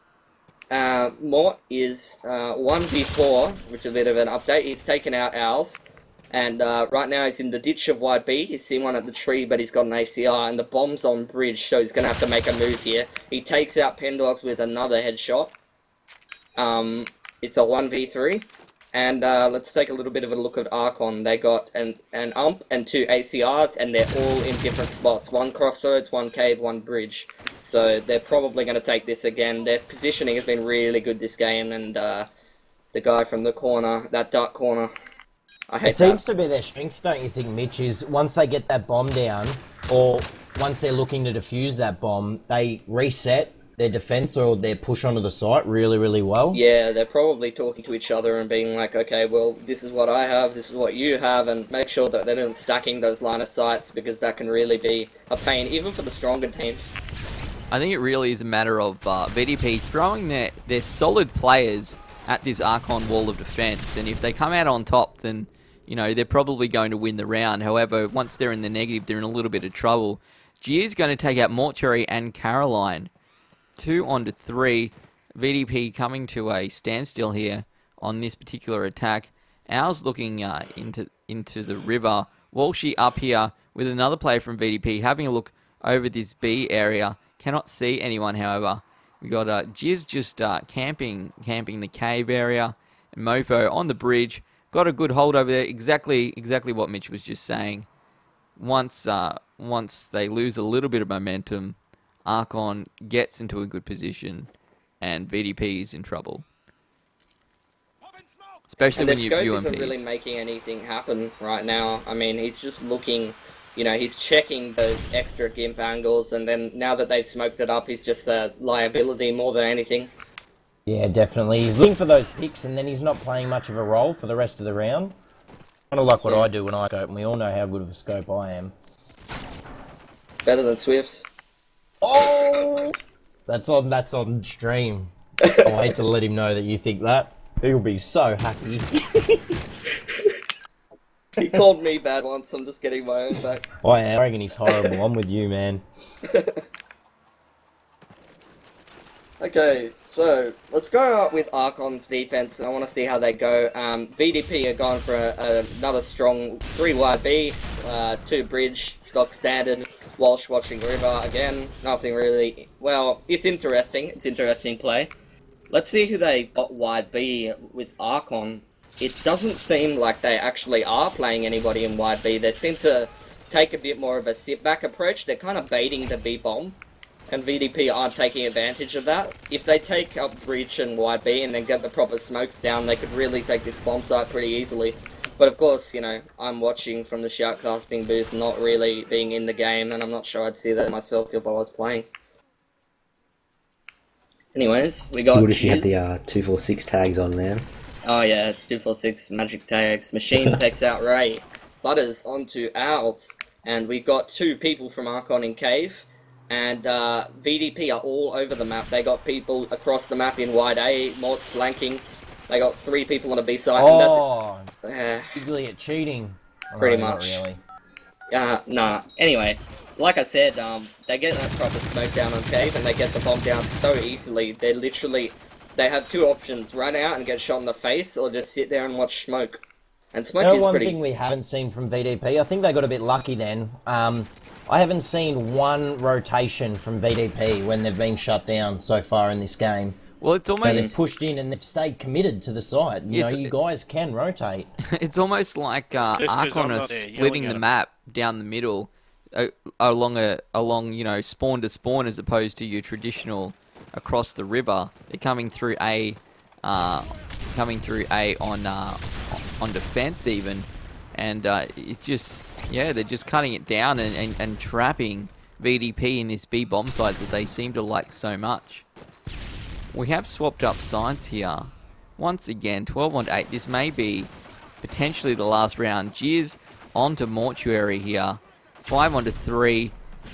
Speaker 2: Mort is 1v4, which is a bit of an update. He's taken out Owls. And right now he's in the ditch of White B. He's seen one at the tree, but he's got an ACR, and the bomb's on bridge, so he's going to have to make a move here. He takes out Pendogs with another headshot. It's a 1v3. And let's take a little bit of a look at Archon. They got an ump and 2 ACRs, and they're all in different spots. 1 crossroads, 1 cave, 1 bridge. So they're probably going to take this again. Their positioning has been really good this game, and the guy from the corner, that dark corner, I hate that.
Speaker 4: It seems to be their strength, don't you think, Mitch, is once they get that bomb down, or once they're looking to defuse that bomb, they reset their defense or their push onto the site really, really well.
Speaker 2: Yeah, they're probably talking to each other and being like, okay, well, this is what I have, this is what you have, and make sure that they're not stacking those line of sights, because that can really be a pain, even for the stronger teams.
Speaker 1: I think it really is a matter of VDP throwing their solid players at this Archon wall of defense, and if they come out on top, then, you know, they're probably going to win the round. However, once they're in the negative, they're in a little bit of trouble. G is going to take out Mortuary and Caroline. 2 onto 3. VDP coming to a standstill here on this particular attack. Owl's looking into the river. Walshy up here with another player from VDP having a look over this B area. Cannot see anyone, however. We got Jizz just camping the cave area. And Mofo on the bridge. Got a good hold over there. Exactly what Mitch was just saying. Once they lose a little bit of momentum, Archon gets into a good position, and VDP is in trouble. Especially when you view
Speaker 2: isn't really making anything happen right now. I mean, he's just looking, you know, he's checking those extra gimp angles, and then now that they've smoked it up, he's just a liability more than anything.
Speaker 4: Yeah, definitely. He's looking for those picks, and then he's not playing much of a role for the rest of the round. Kind of like what I do when I scope, and we all know how good of a scope I am.
Speaker 2: Better than Swift's.
Speaker 4: Oh! That's on stream. I'll hate to let him know that you think that. He'll be so happy.
Speaker 2: He called me bad once, I'm just getting my own back.
Speaker 4: I reckon he's horrible. I'm with you, man.
Speaker 2: Okay, so let's go with Archon's defense. I want to see how they go. VDP are going for another strong 3 wide B, 2 bridge, stock standard, Walsh watching river. Again, nothing really. Well, it's interesting. It's interesting play. Let's see who they've got wide B with Archon. It doesn't seem like they actually are playing anybody in wide B. They seem to take a bit more of a sit-back approach. They're kind of baiting the B-bomb, and VDP aren't taking advantage of that. If they take up bridge and wide B and then get the proper smokes down, they could really take this bomb site pretty easily. But of course, you know, I'm watching from the shoutcasting booth, not really being in the game, and I'm not sure I'd see that myself if I was playing. Anyways, we got...
Speaker 3: Good if you had the 246 tags on, man.
Speaker 2: Oh yeah, 246 magic tags. Machine takes out Ray. Butters onto Owls. And we got 2 people from Archon in Cave. And VDP are all over the map. They got people across the map in wide A, Mort's flanking. They got 3 people on a B side.
Speaker 4: Oh,
Speaker 2: and that's
Speaker 4: bigly at cheating.
Speaker 2: Pretty
Speaker 4: Oh,
Speaker 2: much.
Speaker 4: not really.
Speaker 2: Nah. Anyway, like I said, they get that proper smoke down on Cave, and they get the bomb down so easily. They're literally... They have 2 options, run out and get shot in the face, or just sit there and watch smoke. And smoke is
Speaker 4: one
Speaker 2: pretty...
Speaker 4: thing we haven't seen from VDP, I think they got a bit lucky then. I haven't seen one rotation from VDP when they've been shut down so far in this game.
Speaker 1: Well, it's almost...
Speaker 4: They've pushed in and they've stayed committed to the site. You know, you guys can rotate.
Speaker 1: It's almost like Archon are splitting the map down the middle along you know, spawn to spawn, as opposed to your traditional across the river. They're coming through A on defense even, and it just, yeah, they're just cutting it down and trapping VDP in this B bomb site that they seem to like so much. We have swapped up sides here. Once again, 12 on 8. This may be potentially the last round. Jizz onto Mortuary here. 5 onto 3.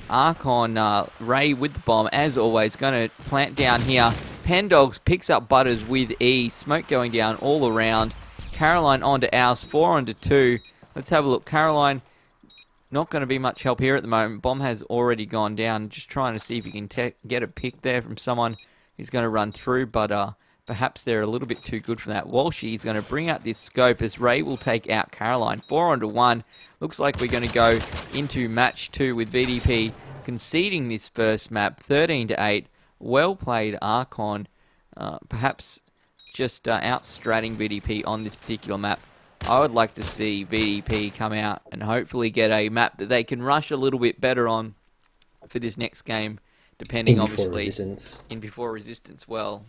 Speaker 1: Archon, Ray with the bomb, as always, going to plant down here. Pendogs picks up Butters with E. Smoke going down all around. Caroline onto Ouse, 4 onto 2. Let's have a look. Caroline, not going to be much help here at the moment. Bomb has already gone down. Just trying to see if you can get a pick there from someone who's going to run through, but perhaps they're a little bit too good for that. Walshy is going to bring out this scope as Ray will take out Caroline. 4 onto 1. Looks like we're going to go into match 2 with VDP conceding this first map, 13 to 8. Well played, Archon. Perhaps just outstratting VDP on this particular map. I would like to see VDP come out and hopefully get a map that they can rush a little bit better on for this next game, depending obviously in Before Resistance. Well,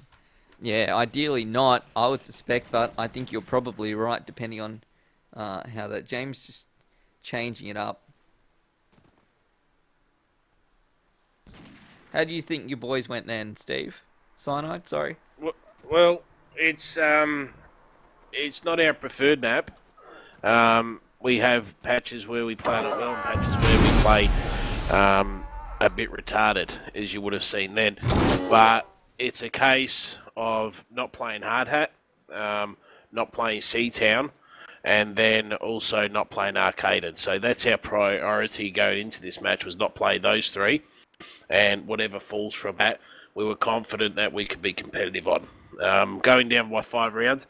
Speaker 1: yeah, ideally not, I would suspect, but I think you're probably right, depending on how that... James just changing it up. How do you think your boys went then, Steve? Cyanide, sorry.
Speaker 5: Well, it's not our preferred map. We have patches where we play it well and patches where we play a bit retarded, as you would have seen then. But it's a case of not playing Hard Hat, not playing Seatown, and then also not playing Arcaded. So that's our priority going into this match, was not play those 3. And whatever falls from that, we were confident that we could be competitive on. Going down by 5 rounds,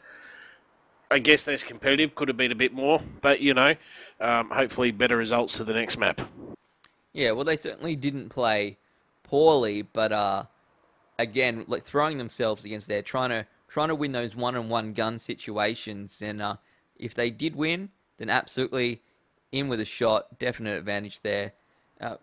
Speaker 5: I guess that's competitive. Could have been a bit more, but, you know, hopefully better results to the next map.
Speaker 1: Yeah, well, they certainly didn't play poorly, but again, like throwing themselves against there, trying to win those one-on-one gun situations, and if they did win, then absolutely in with a shot, definite advantage there.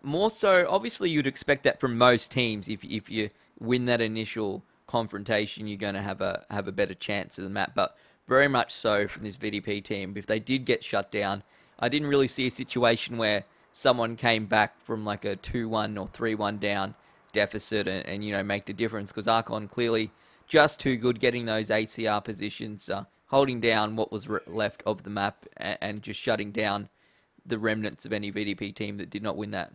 Speaker 1: More so, obviously, you'd expect that from most teams. If you win that initial confrontation, you're going to have a better chance of the map. But very much so from this VDP team. If they did get shut down, I didn't really see a situation where someone came back from like a 2-1 or 3-1 down deficit and you know, make the difference. Because Archon clearly just too good getting those ACR positions, holding down what was left of the map, and just shutting down the remnants of any VDP team that did not win that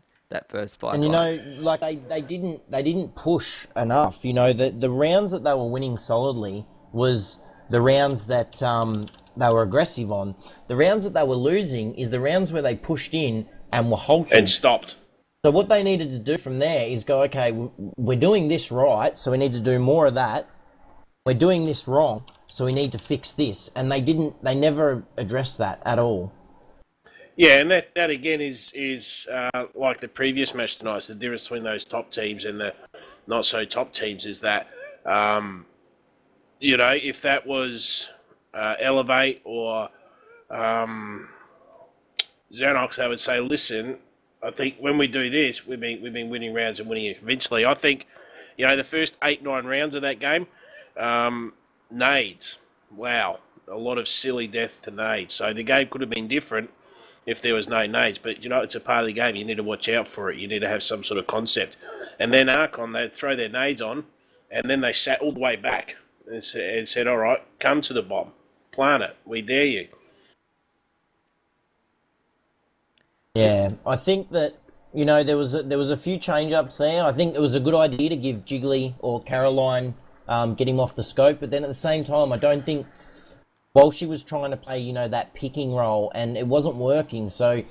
Speaker 1: first fight.
Speaker 4: And you know, like they didn't push enough. You know, the rounds that they were winning solidly was the rounds that they were aggressive on. The rounds that they were losing is the rounds where they pushed in and were halted
Speaker 5: and stopped.
Speaker 4: So what they needed to do from there is go, okay, we're doing this right, so we need to do more of that. We're doing this wrong, so we need to fix this. And they never addressed that at all.
Speaker 5: Yeah, and that again is like the previous match tonight. So the difference between those top teams and the not so top teams is that, you know, if that was Elevate or Xenox, they would say, listen, I think when we do this, we've been winning rounds and winning it convincingly. I think, you know, the first 8-9 rounds of that game, nades. Wow, a lot of silly deaths to nades. So the game could have been different if there was no nades. But, you know, it's a part of the game. You need to watch out for it. You need to have some sort of concept. And then Archon, they'd throw their nades on, and then they sat all the way back and said, all right, come to the bomb. Plant it. We dare you.
Speaker 4: Yeah, I think that, you know, there was a few change-ups there. I think it was a good idea to give Jiggly or Caroline get him off the scope, but then at the same time, I don't think, while she was trying to play, you know, that picking role, and it wasn't working, so,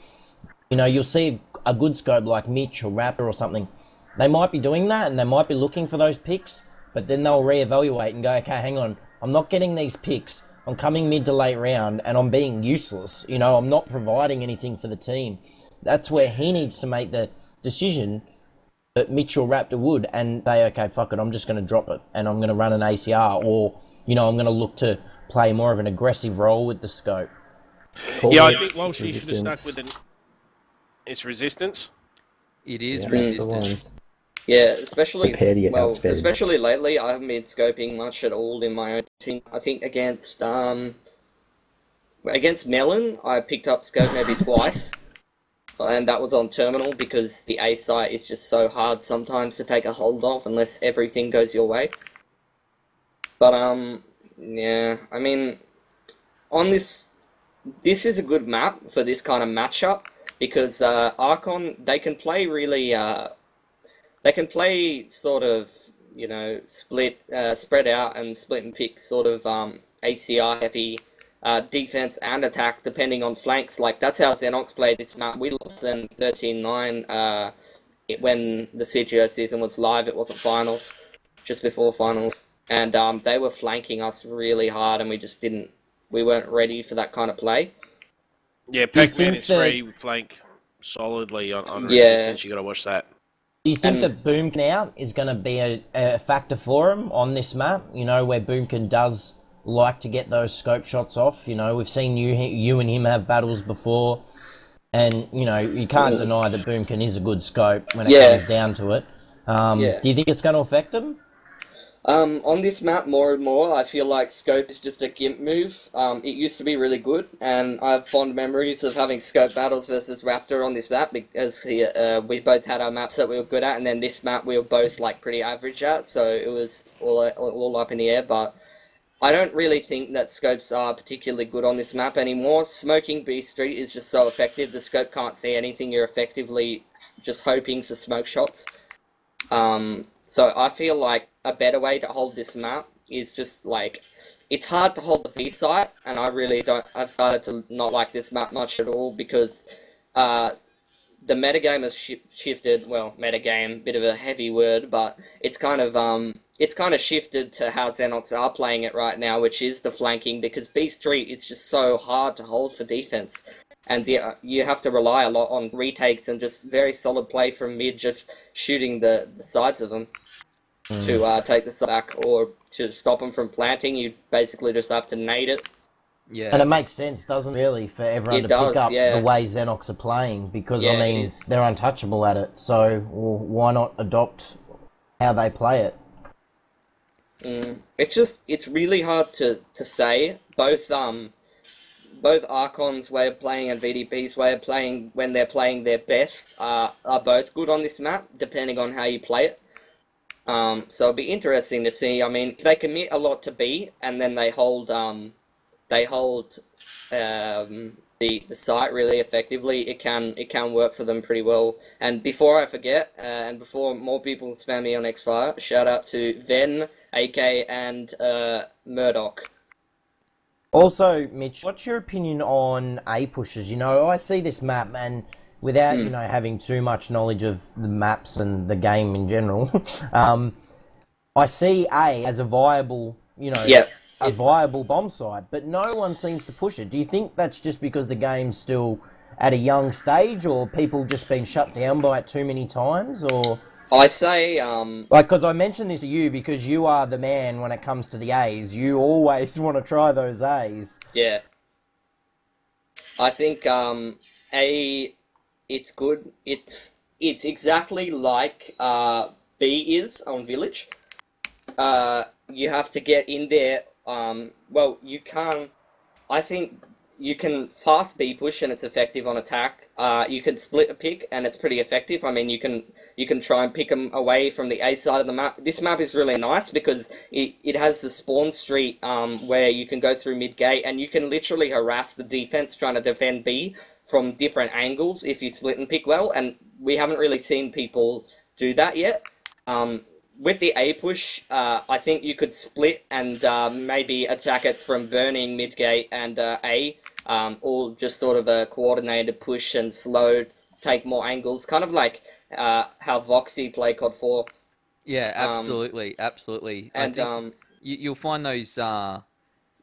Speaker 4: you know, you'll see a good scope like Mitch or Raptor or something. They might be doing that, and they might be looking for those picks, but then they'll reevaluate and go, okay, hang on, I'm not getting these picks. I'm coming mid to late round and I'm being useless. You know, I'm not providing anything for the team. That's where he needs to make the decision that Mitchell Raptor would and say, okay, fuck it, I'm just going to drop it and I'm going to run an ACR, or, you know, I'm going to look to play more of an aggressive role with the scope.
Speaker 5: Yeah, I think she should have stuck with its resistance.
Speaker 1: It is resistance.
Speaker 2: Yeah, especially especially lately, I haven't been scoping much at all in my own team. I think against Melon, I picked up scope maybe twice, and that was on terminal because the A site is just so hard sometimes to take a hold of unless everything goes your way. But yeah, I mean, on this is a good map for this kind of matchup because Archon, they can play really. They can play sort of, you know, spread out and split and pick sort of ACR heavy defense and attack depending on flanks. Like, that's how Xenox played this map. We lost them 13-9 when the CGO season was live. It wasn't finals, just before finals. And they were flanking us really hard and we weren't ready for that kind of play.
Speaker 5: Yeah, Pac-Man is free flank solidly on resistance. You got to watch that.
Speaker 4: Do you think that Boomkin out is going to be a factor for him on this map? You know, where Boomkin does like to get those scope shots off. You know, we've seen you and him have battles before. And, you know, you can't deny that Boomkin is a good scope when it comes down to it. Do you think it's going to affect him?
Speaker 2: On this map, more and more, I feel like scope is just a gimp move. It used to be really good, and I have fond memories of having scope battles versus Raptor on this map because we both had our maps that we were good at, and then this map we were both like pretty average at, so it was all up in the air. But I don't really think that scopes are particularly good on this map anymore. Smoking B Street is just so effective. The scope can't see anything. You're effectively just hoping for smoke shots. So I feel like a better way to hold this map is just like, it's hard to hold the B site, and I've started to not like this map much at all because the metagame has shifted. Well, metagame, bit of a heavy word, but it's kind of shifted to how Xenox are playing it right now, which is the flanking, because B Street is just so hard to hold for defense. And you have to rely a lot on retakes and just very solid play from mid, just shooting the sides of them to take the side back, or to stop them from planting. You basically just have to nade it.
Speaker 4: Yeah, and it makes sense, doesn't it, really, for everyone to pick up the way Xenox are playing, because, I mean, they're untouchable at it, so why not adopt how they play it?
Speaker 2: It's really hard to say. Both Archon's way of playing and VDP's way of playing, when they're playing their best, are both good on this map, depending on how you play it. So it'll be interesting to see. I mean, if they commit a lot to B and then they hold the site really effectively, it can work for them pretty well. And before I forget, and before more people spam me on Xfire, shout out to Ven, AK, and Murdoch.
Speaker 4: Also, Mitch, what's your opinion on A pushes? You know, I see this map, and without you know having too much knowledge of the maps and the game in general, I see A as a viable, you know, a viable bomb site, but no one seems to push it. Do you think that's just because the game's still at a young stage, or people just been shut down by it too many times, or?
Speaker 2: I say,
Speaker 4: like, because I mentioned this to you because you are the man when it comes to the A's. You always want to try those A's.
Speaker 2: Yeah. I think, A, it's good. It's exactly like, B is on Village. You have to get in there, well, you can't, I think you can fast B push and it's effective on attack. You can split a pick and it's pretty effective. I mean, you can try and pick them away from the A side of the map. This map is really nice because it has the spawn street where you can go through mid gate and you can literally harass the defense trying to defend B from different angles if you split and pick well. And we haven't really seen people do that yet. With the A push, I think you could split and maybe attack it from burning mid gate and A. Or just sort of a coordinated push and slow, take more angles, kind of like how Voxy play COD 4.
Speaker 1: Yeah, absolutely, absolutely.
Speaker 2: And
Speaker 1: I think you'll find those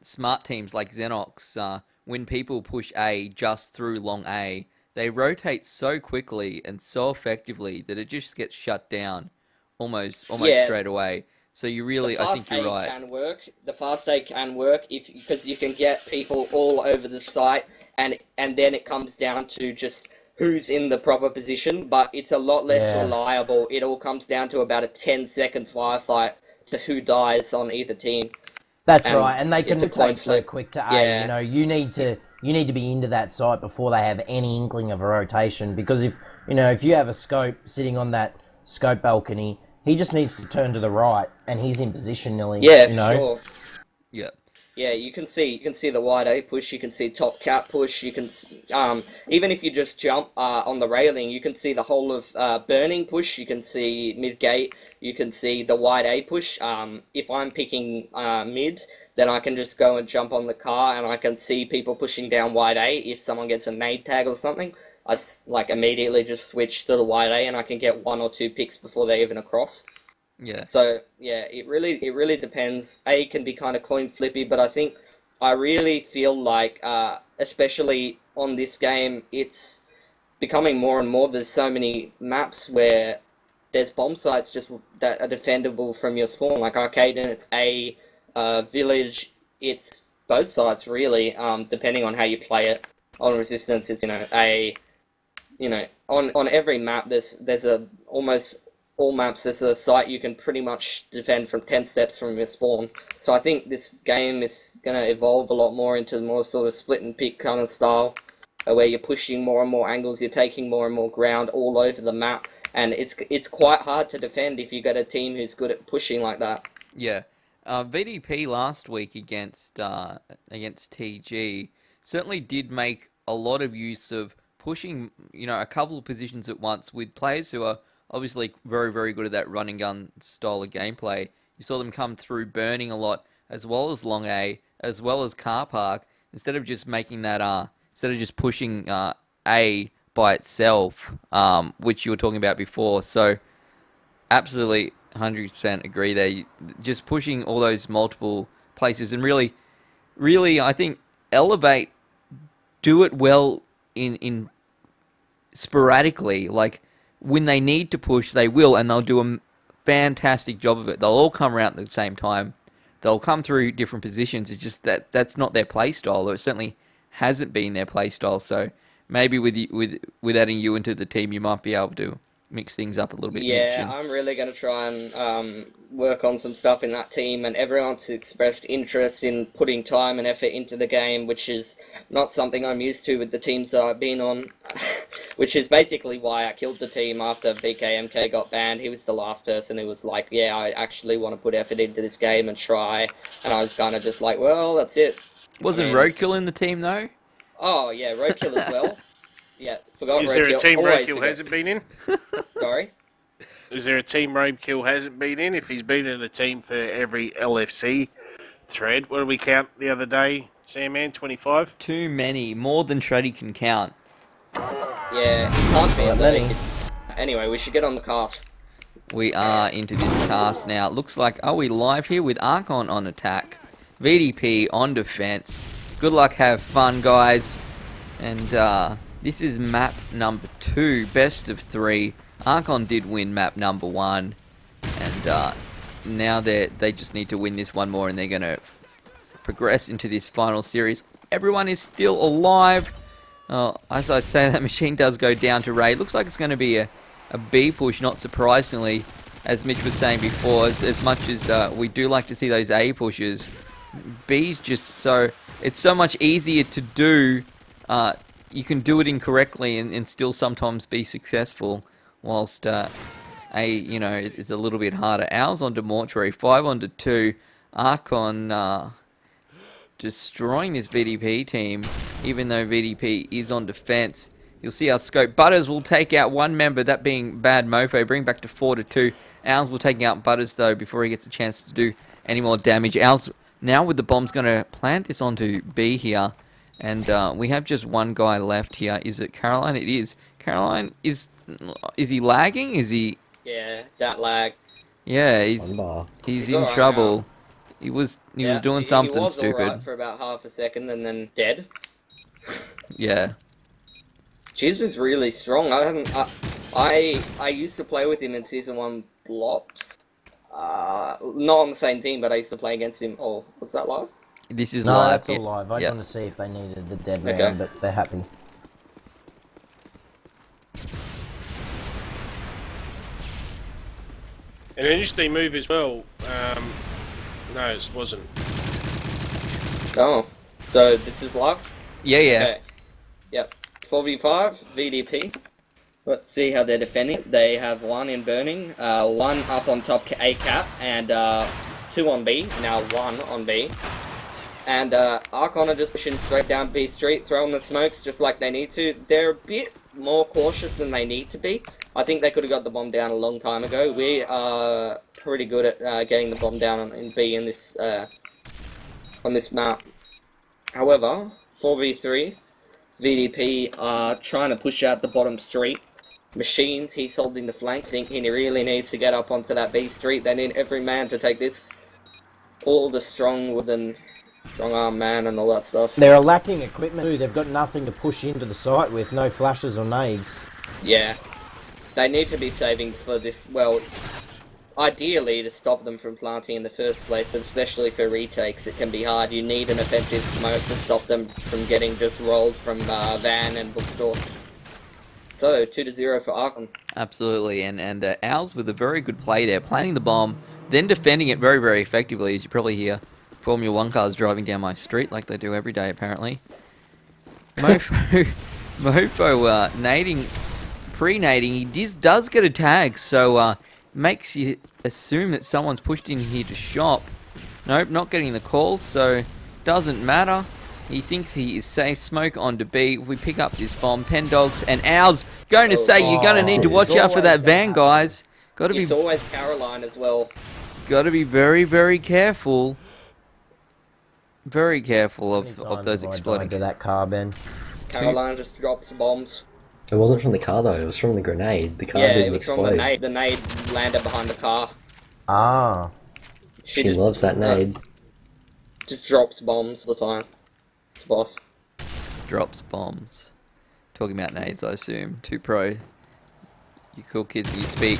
Speaker 1: smart teams like Xenox, when people push A just through long A, they rotate so quickly and so effectively that it just gets shut down almost straight away. So you really, I think you're right.
Speaker 2: Can work. The fast A can work because you can get people all over the site, and then it comes down to just who's in the proper position. But it's a lot less reliable. It all comes down to about a 10-second firefight to who dies on either team.
Speaker 4: That's right, and they can rotate so quick to A. Yeah. You know, you need to be into that site before they have any inkling of a rotation. Because if you have a scope sitting on that scope balcony, he just needs to turn to the right, and he's in position nearly.
Speaker 2: Yeah, for sure.
Speaker 1: Yeah.
Speaker 2: Yeah, you can see the wide A push. You can see top cap push. You can even if you just jump on the railing, you can see the whole of burning push. You can see mid gate. You can see the wide A push. If I'm picking mid, then I can just go and jump on the car, and I can see people pushing down wide A. If someone gets a nade tag or something, I immediately just switch to the wide A, and I can get 1 or 2 picks before they even across.
Speaker 1: Yeah.
Speaker 2: So yeah, it really depends. A can be kind of coin flippy, but I really feel like, especially on this game, it's becoming more and more. There's so many maps where there's bomb sites just that are defendable from your spawn, like Arcade, and it's A, Village. It's both sides really, depending on how you play it. On Resistance, it's A. On every map, there's almost all maps, there's a site you can pretty much defend from 10 steps from your spawn. So I think this game is going to evolve a lot more into more sort of split and pick kind of style, where you're pushing more and more angles, you're taking more and more ground all over the map, and it's quite hard to defend if you got a team who's good at pushing like that.
Speaker 1: Yeah. VDP last week against TG certainly did make a lot of use of pushing, a couple of positions at once with players who are obviously very, very good at that run and gun style of gameplay. You saw them come through burning a lot, as well as long A, as well as car park, instead of just making that, instead of just pushing A by itself, which you were talking about before. So, absolutely 100% agree there. Just pushing all those multiple places and really, I think, elevate, do it well in sporadically, like, when they need to push, they will, and they'll do a fantastic job of it. They'll all come around at the same time. They'll come through different positions. It's just that's not their play style, or it certainly hasn't been their play style. So maybe with adding you into the team, you might be able to mix things up a little bit.
Speaker 2: Yeah, I'm really going to try and work on some stuff in that team, and everyone's expressed interest in putting time and effort into the game, which is not something I'm used to with the teams that I've been on. which is basically why I killed the team after BKMK got banned. He was the last person who was like, yeah, I actually want to put effort into this game and try, and I was kind of just like, well, that's it.
Speaker 1: Wasn't Roadkill in the team, though?
Speaker 2: Oh, yeah, Roadkill as well. Yeah, forgot Roadkill.
Speaker 5: Is there a team Roadkill hasn't been in?
Speaker 2: Sorry?
Speaker 5: Is there a team Roadkill hasn't been in? If he's been in a team for every LFC thread, what did we count the other day, Sandman? 25?
Speaker 1: Too many. More than Shreddy can count.
Speaker 2: Yeah, it's hard for many. Anyway, we should get on the cast.
Speaker 1: We are into this cast now. It looks like, are we live here with Archon on attack? VDP on defense. Good luck, have fun, guys. And this is map number 2, best of 3. Archon did win map number 1. And now they just need to win this one more and they're going to progress into this final series. Everyone is still alive. As I say, that machine does go down to Ray. Looks like it's going to be a B push, not surprisingly, as Mitch was saying before. As much as we do like to see those A pushes, B's just so... It's so much easier to do. You can do it incorrectly and still sometimes be successful, whilst A, you know, it's a little bit harder. Owls onto Mortuary, 5 onto 2. Archon destroying this VDP team, even though VDP is on defense. You'll see our scope. Butters will take out one member, that being Bad Mofo, bring back to 4 to 2. Owls will take out Butters, though, before he gets a chance to do any more damage. Owls, now with the bombs, going to plant this onto B here. And we have just one guy left here. Is it Caroline? It is. Caroline, is he lagging? Is he...
Speaker 2: Yeah, that lag.
Speaker 1: Yeah, he's in trouble. Now. He was doing something
Speaker 2: he was
Speaker 1: stupid.
Speaker 2: Alright for about half a second and then dead.
Speaker 1: Yeah.
Speaker 2: Jizz is really strong. I used to play with him in Season 1 Blops. Not on the same team, but I used to play against him. Oh, was that live?
Speaker 1: This is
Speaker 4: no,
Speaker 1: live.
Speaker 4: That's all live. I just want to see if they needed the dead round, but they're happy.
Speaker 5: An interesting move as well. No, it wasn't.
Speaker 2: Oh, so this is live?
Speaker 1: Yeah.
Speaker 2: Okay. Yep. 4v5, VDP. Let's see how they're defending. They have 1 in burning, 1 up on top A cap, and 2 on B. Now 1 on B. And Archon are just pushing straight down B Street, throwing the smokes just like they need to. They're a bit more cautious than they need to be. I think they could have got the bomb down a long time ago. We are pretty good at getting the bomb down in B in this on this map. However, 4v3, VDP are trying to push out the bottom street. Machines, he's holding the flank, think he really needs to get up onto that B Street. They need every man to take this. All the strong wooden... Strong arm man and all that stuff.
Speaker 4: They're lacking equipment too. They've got nothing to push into the site with, no flashes or nades.
Speaker 2: Yeah. They need to be savings for this, well, ideally to stop them from planting in the first place, but especially for retakes it can be hard. You need an offensive smoke to stop them from getting just rolled from van and bookstore. So, 2-0 for Archon.
Speaker 1: Absolutely, and Owls with a very good play there, planting the bomb, then defending it very, very effectively, as you probably hear. Formula 1 cars driving down my street like they do every day, apparently. Mofo nading, pre-nading, he does get a tag, so makes you assume that someone's pushed in here to shop. Nope, not getting the call, so doesn't matter. He thinks he is safe. Smoke onto B. We pick up this bomb. Pen Dogs and Owls going to say you're going to need to watch out for that van, guys.
Speaker 2: It's always Caroline as well.
Speaker 1: Got to be very, very careful. Very careful of those exploding.
Speaker 4: To that car, Ben.
Speaker 2: Caroline just drops bombs.
Speaker 3: It wasn't from the car though, it was from the grenade. The car didn't explode.
Speaker 2: From the nade. The nade landed behind the car.
Speaker 4: Ah.
Speaker 3: She loves that nade.
Speaker 2: Just drops bombs all the time. It's boss.
Speaker 1: Drops bombs. Talking about nades, I assume. 2 Pro. You cool kids, you speak.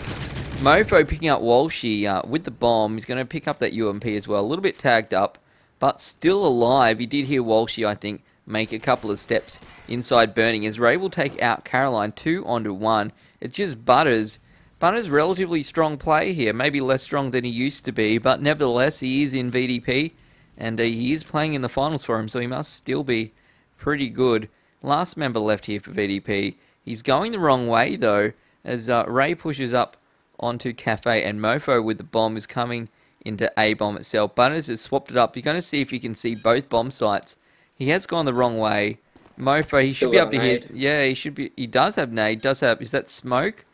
Speaker 1: Mofo picking up Walshy with the bomb. He's going to pick up that UMP as well. A little bit tagged up, but still alive. He did hear Walshy, I think, make a couple of steps inside burning as Ray will take out Caroline 2 onto 1. It's just Butters. Butters relatively strong play here, maybe less strong than he used to be, but nevertheless he is in VDP and he is playing in the finals for him, so he must still be pretty good. Last member left here for VDP He's going the wrong way, though, as Ray pushes up onto Cafe, and Mofo with the bomb is coming into A-bomb itself. Butters has swapped it up. You're going to see if you can see both bomb sites. He has gone the wrong way. Mofo, he should be able to hit. Yeah, he should be. He does have nade. Does have. Is that smoke?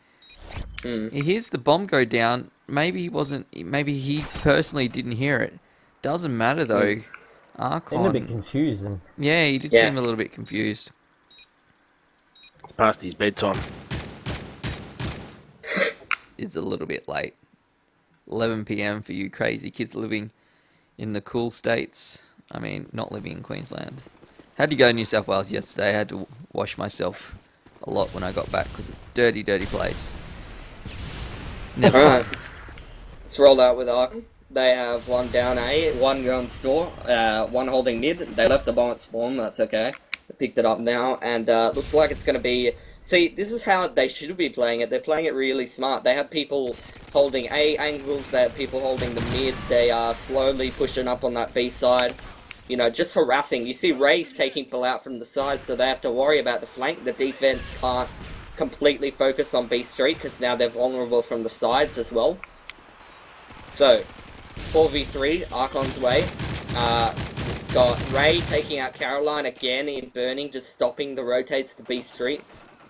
Speaker 1: He hears the bomb go down. Maybe he wasn't. Maybe he personally didn't hear it. Doesn't matter though. Archon.
Speaker 4: Seemed a bit confused.
Speaker 1: Yeah, he did seem a little bit confused.
Speaker 5: Past his bedtime.
Speaker 1: It's a little bit late. 11 p.m. for you crazy kids living in the cool states. I mean, not living in Queensland. Had to go to New South Wales yesterday. I had to wash myself a lot when I got back because it's a dirty, dirty place. Never.
Speaker 2: Alright. Let's roll out with Archon. They have one down A, one going store, one holding mid. They left the bomb at spawn, that's okay. They picked it up now, and looks like it's going to be... See, this is how they should be playing it. They're playing it really smart. They have people holding A angles, they have people holding the mid. They are slowly pushing up on that B side. You know, just harassing. You see Ray's taking people out from the side, so they have to worry about the flank. The defense can't completely focus on B Street, because now they're vulnerable from the sides as well. So, 4v3, Archon's way. Got Ray taking out Caroline again in burning, just stopping the rotates to B Street.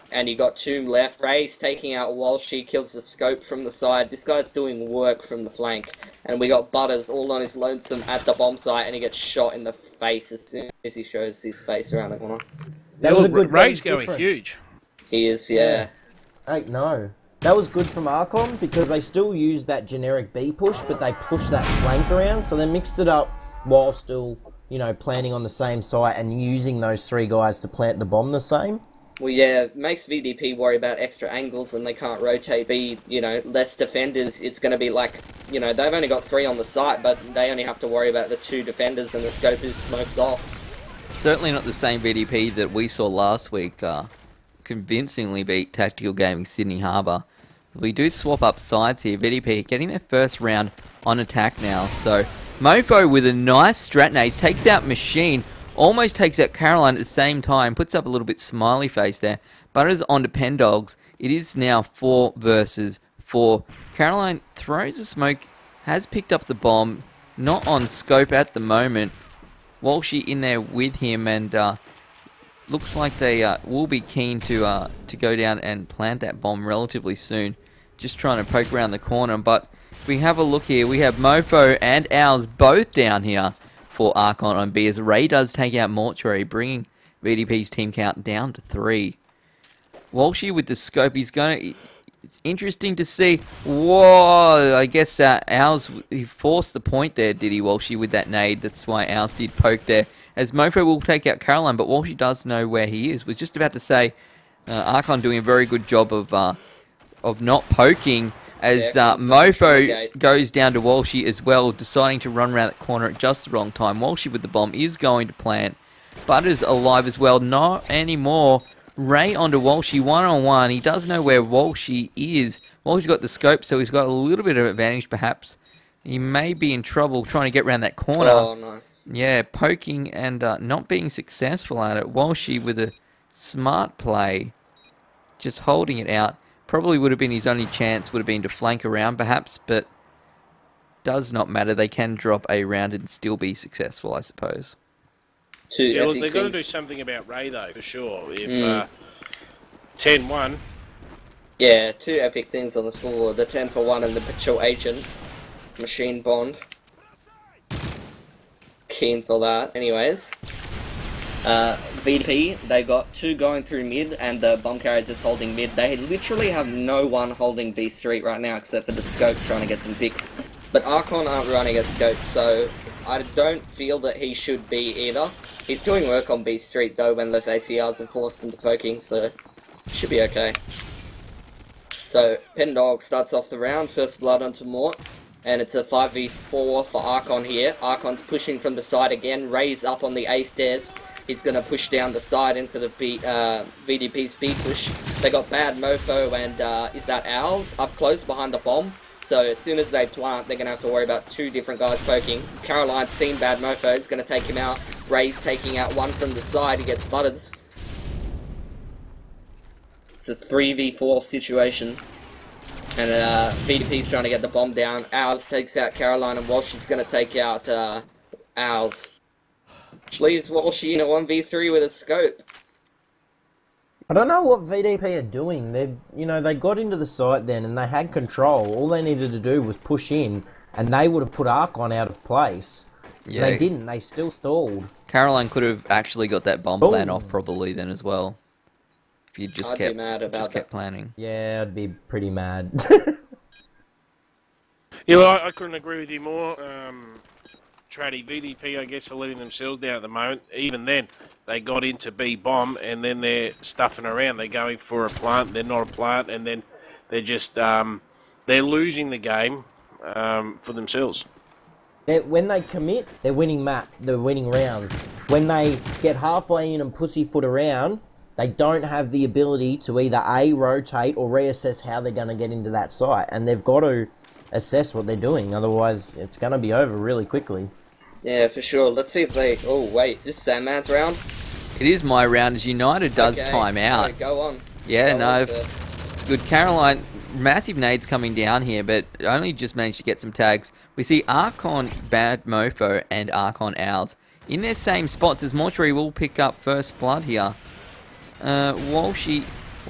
Speaker 2: And you got two left. Ray's taking out Walshy, kills the scope from the side. This guy's doing work from the flank. And we got Butters all on his lonesome at the bomb site, and he gets shot in the face as soon as he shows his face around the corner.
Speaker 4: That was a good.
Speaker 5: Ray's going huge.
Speaker 2: He is, yeah.
Speaker 4: Hey, no. That was good from Archon because they still use that generic B push, but they push that flank around, so they mixed it up while still, you know, planting on the same site and using those three guys to plant the bomb the same.
Speaker 2: Well, yeah, it makes VDP worry about extra angles and they can't rotate. Be, you know, less defenders. It's going to be like, you know, they've only got 3 on the site, but they only have to worry about the 2 defenders and the scope is smoked off.
Speaker 1: Certainly not the same VDP that we saw last week. Convincingly beat Tactical Gaming Sydney Harbour. We do swap up sides here. VDP getting their first round on attack now. So Mofo with a nice strat nade takes out Machine. Almost takes out Caroline at the same time. Puts up a little bit smiley face there. Butters onto Pendogs. It is now 4 versus 4. Caroline throws a smoke. Has picked up the bomb. Not on scope at the moment. Walshy in there with him. And looks like they will be keen to go down and plant that bomb relatively soon. Just trying to poke around the corner. But if we have a look here. We have Mofo and Owls both down here for Archon on B, as Ray does take out Mortuary, bringing VDP's team count down to 3. Walshy with the scope, he's going to... It's interesting to see... Whoa! I guess Owls, he forced the point there, did he, Walshy, with that nade? That's why Owls did poke there. As Mofo will take out Caroline, but Walshy does know where he is. Was just about to say, Archon doing a very good job of not poking, as Mofo goes down to Walshy as well, deciding to run around that corner at just the wrong time. Walshy with the bomb is going to plant. Butters alive as well. Not anymore. Ray onto Walshy one-on-one. He does know where Walshy is. Walshy's got the scope, so he's got a little bit of advantage perhaps. He may be in trouble trying to get around that corner.
Speaker 2: Oh, nice.
Speaker 1: Yeah, poking and not being successful at it. Walshy with a smart play. Just holding it out. Probably would have been his only chance, would have been to flank around perhaps, but does not matter. They can drop a round and still be successful, I suppose.
Speaker 5: Yeah, look, they've got to do something about Ray, though, for sure. If 10-1...
Speaker 2: Yeah, 2 epic things on the scoreboard. The 10 for 1 and the Patrol Agent. Machine Bond. Keen for that. Anyways. VDP, they got 2 going through mid, and the bomb carriers just holding mid. They literally have no one holding B Street right now, except for the scope trying to get some picks. But Archon aren't running a scope, so I don't feel that he should be either. He's doing work on B Street, though, when those ACRs are forced into poking, so should be okay. So, Pendog starts off the round, first blood onto Mort. And it's a 5v4 for Archon here. Archon's pushing from the side again. Ray's up on the A stairs. He's going to push down the side into the VDP's B push. They got Bad Mofo and is that Owls up close behind the bomb. So as soon as they plant, they're going to have to worry about 2 different guys poking. Caroline's seen Bad Mofo. He's going to take him out. Ray's taking out one from the side. He gets Butters. It's a 3v4 situation. And VDP's trying to get the bomb down. Owls takes out Caroline, and Walshy's going to take out Owls. Which leaves Walshy in a 1v3 with a scope.
Speaker 4: I don't know what VDP are doing. They got into the site then and they had control. All they needed to do was push in, and they would have put Archon out of place. Yeah. They didn't. They still stalled.
Speaker 1: Caroline could have actually got that bomb plan off probably then as well. If you just kept planning.
Speaker 4: Yeah, I'd be pretty mad.
Speaker 5: Yeah, well, I couldn't agree with you more. Traddy, VDP, I guess, are letting themselves down at the moment. Even then, they got into B-bomb, and then they're stuffing around. They're going for a plant, they're not a plant, and then they're just, they're losing the game for themselves.
Speaker 4: When they commit, they're winning they're winning rounds. When they get halfway in and pussyfoot around, they don't have the ability to either A, rotate, or reassess how they're going to get into that site. And they've got to assess what they're doing, otherwise it's going to be over really quickly.
Speaker 2: Yeah, for sure. Let's see if they... Oh, wait, is this Sandman's round?
Speaker 1: It is my round, as United does time out.
Speaker 2: Yeah, go on.
Speaker 1: Yeah, it's good. Caroline, massive nades coming down here, but only just managed to get some tags. We see Archon, Bad Mofo, and Archon Owls in their same spots, as Mortuary will pick up first blood here. Walshy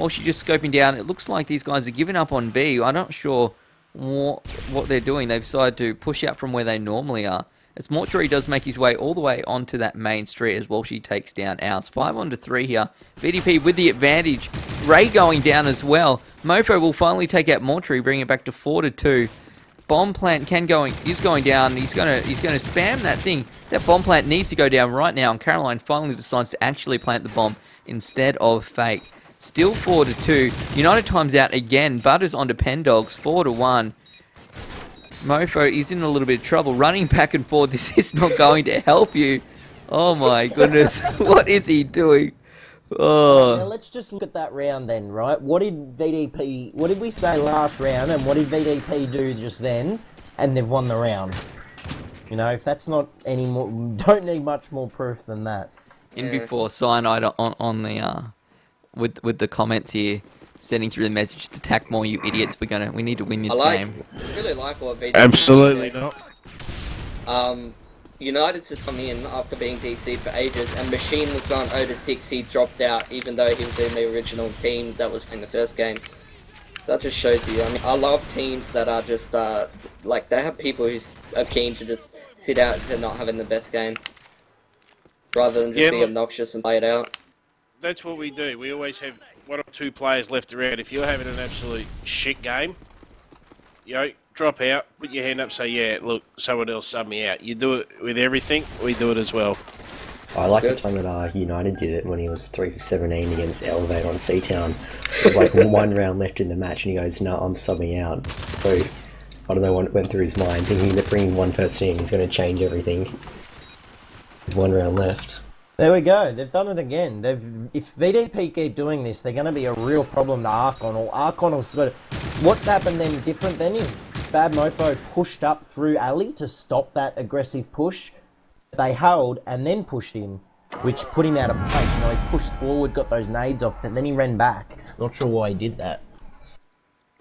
Speaker 1: just scoping down. It looks like these guys are giving up on B. I'm not sure what they're doing. They've decided to push out from where they normally are. As Mortuary does make his way all the way onto that main street as Walshy takes down Owls. 5-on-3 here. VDP with the advantage. Ray going down as well. Mofo will finally take out Mortuary, bring it back to 4-2. Bomb plant is going down. He's gonna spam that thing. That bomb plant needs to go down right now, and Caroline finally decides to actually plant the bomb instead of fake. Still 4-2. United times out again. Butters onto Pendogs. 4-1. Mofo is in a little bit of trouble. Running back and forth. This is not going to help you. Oh my goodness. What is he doing? Oh.
Speaker 4: Now let's just look at that round then, right? What did we say last round, and what did VDP do just then? And they've won the round. You know, if that's not any more, don't need much more proof than that.
Speaker 1: In before Cyanide on the with the comments here, sending through the message to attack more, you idiots. We need to win this game.
Speaker 2: I really like what VDP
Speaker 5: Absolutely not.
Speaker 2: United's just come in after being DC'd for ages, and Machine was gone 0-6. He dropped out, even though he was in the original team that was playing the first game. So that just shows you. I mean, I love teams that are just like they have people who are keen to just sit out for not having the best game, rather than just be obnoxious and play it out.
Speaker 5: That's what we do. We always have one or two players left around. If you're having an absolute shit game, drop out, put your hand up, say, yeah, look, someone else sub me out. You do it with everything, we do it as well.
Speaker 3: I like the time that United did it when he was 3 for 17 against Elevate on Seatown. There's like one round left in the match and he goes, no, I'm subbing out. So, I don't know what went through his mind, thinking that bringing one person in is going to change everything. With one round left.
Speaker 4: There we go, they've done it again. If VDP keep doing this, they're going to be a real problem to Archon, or Archon will sort of... What happened then different then is Bad Mofo pushed up through alley to stop that aggressive push. They held and then pushed him, which put him out of place. You know, he pushed forward, got those nades off, but then he ran back. Not sure why he did that.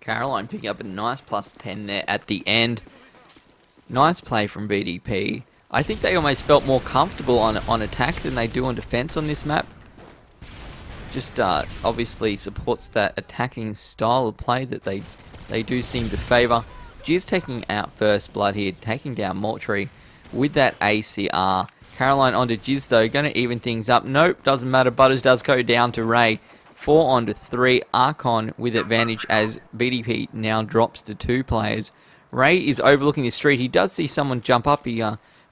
Speaker 1: Caroline picking up a nice +10 there at the end. Nice play from VDP. I think they almost felt more comfortable on attack than they do on defense on this map. Just obviously supports that attacking style of play that they do seem to favour. Jizz taking out first blood here, taking down Mortuary with that ACR. Caroline onto Jizz though, going to even things up. Nope, doesn't matter. Butters does go down to Ray. 4-3. Archon with advantage as VDP now drops to 2 players. Ray is overlooking the street. He does see someone jump up. He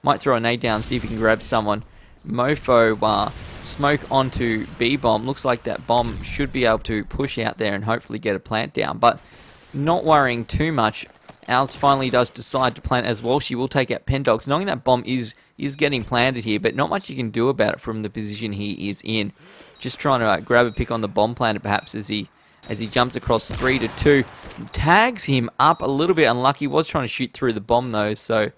Speaker 1: might throw a nade down, see if he can grab someone. Mofo smoke onto B-bomb. Looks like that bomb should be able to push out there and hopefully get a plant down. But not worrying too much. Owls finally does decide to plant as well. She will take out Pendogs, knowing that bomb is getting planted here, but not much you can do about it from the position he is in. Just trying to grab a pick on the bomb planter perhaps as he jumps across 3-2. Tags him up a little bit unlucky. Was trying to shoot through the bomb though, so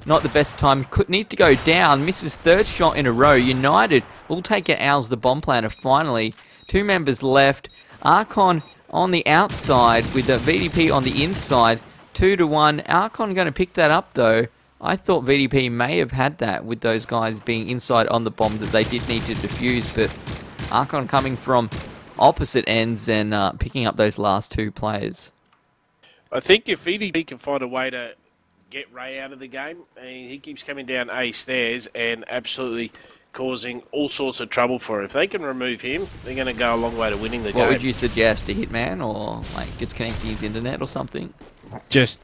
Speaker 1: not the best time. Need to go down. Misses third shot in a row. United will take out Owls, the bomb planter finally. 2 members left. Archon on the outside with the VDP on the inside. 2-1. Archon going to pick that up though. I thought VDP may have had that with those guys being inside on the bomb that they did need to defuse, but Archon coming from opposite ends and picking up those last 2 players.
Speaker 5: I think if VDP can find a way to get Ray out of the game, he keeps coming down A stairs and absolutely causing all sorts of trouble for him. If they can remove him, they're going to go a long way to winning the game.
Speaker 1: What would you suggest, a hitman or like disconnecting his internet or something?
Speaker 5: Just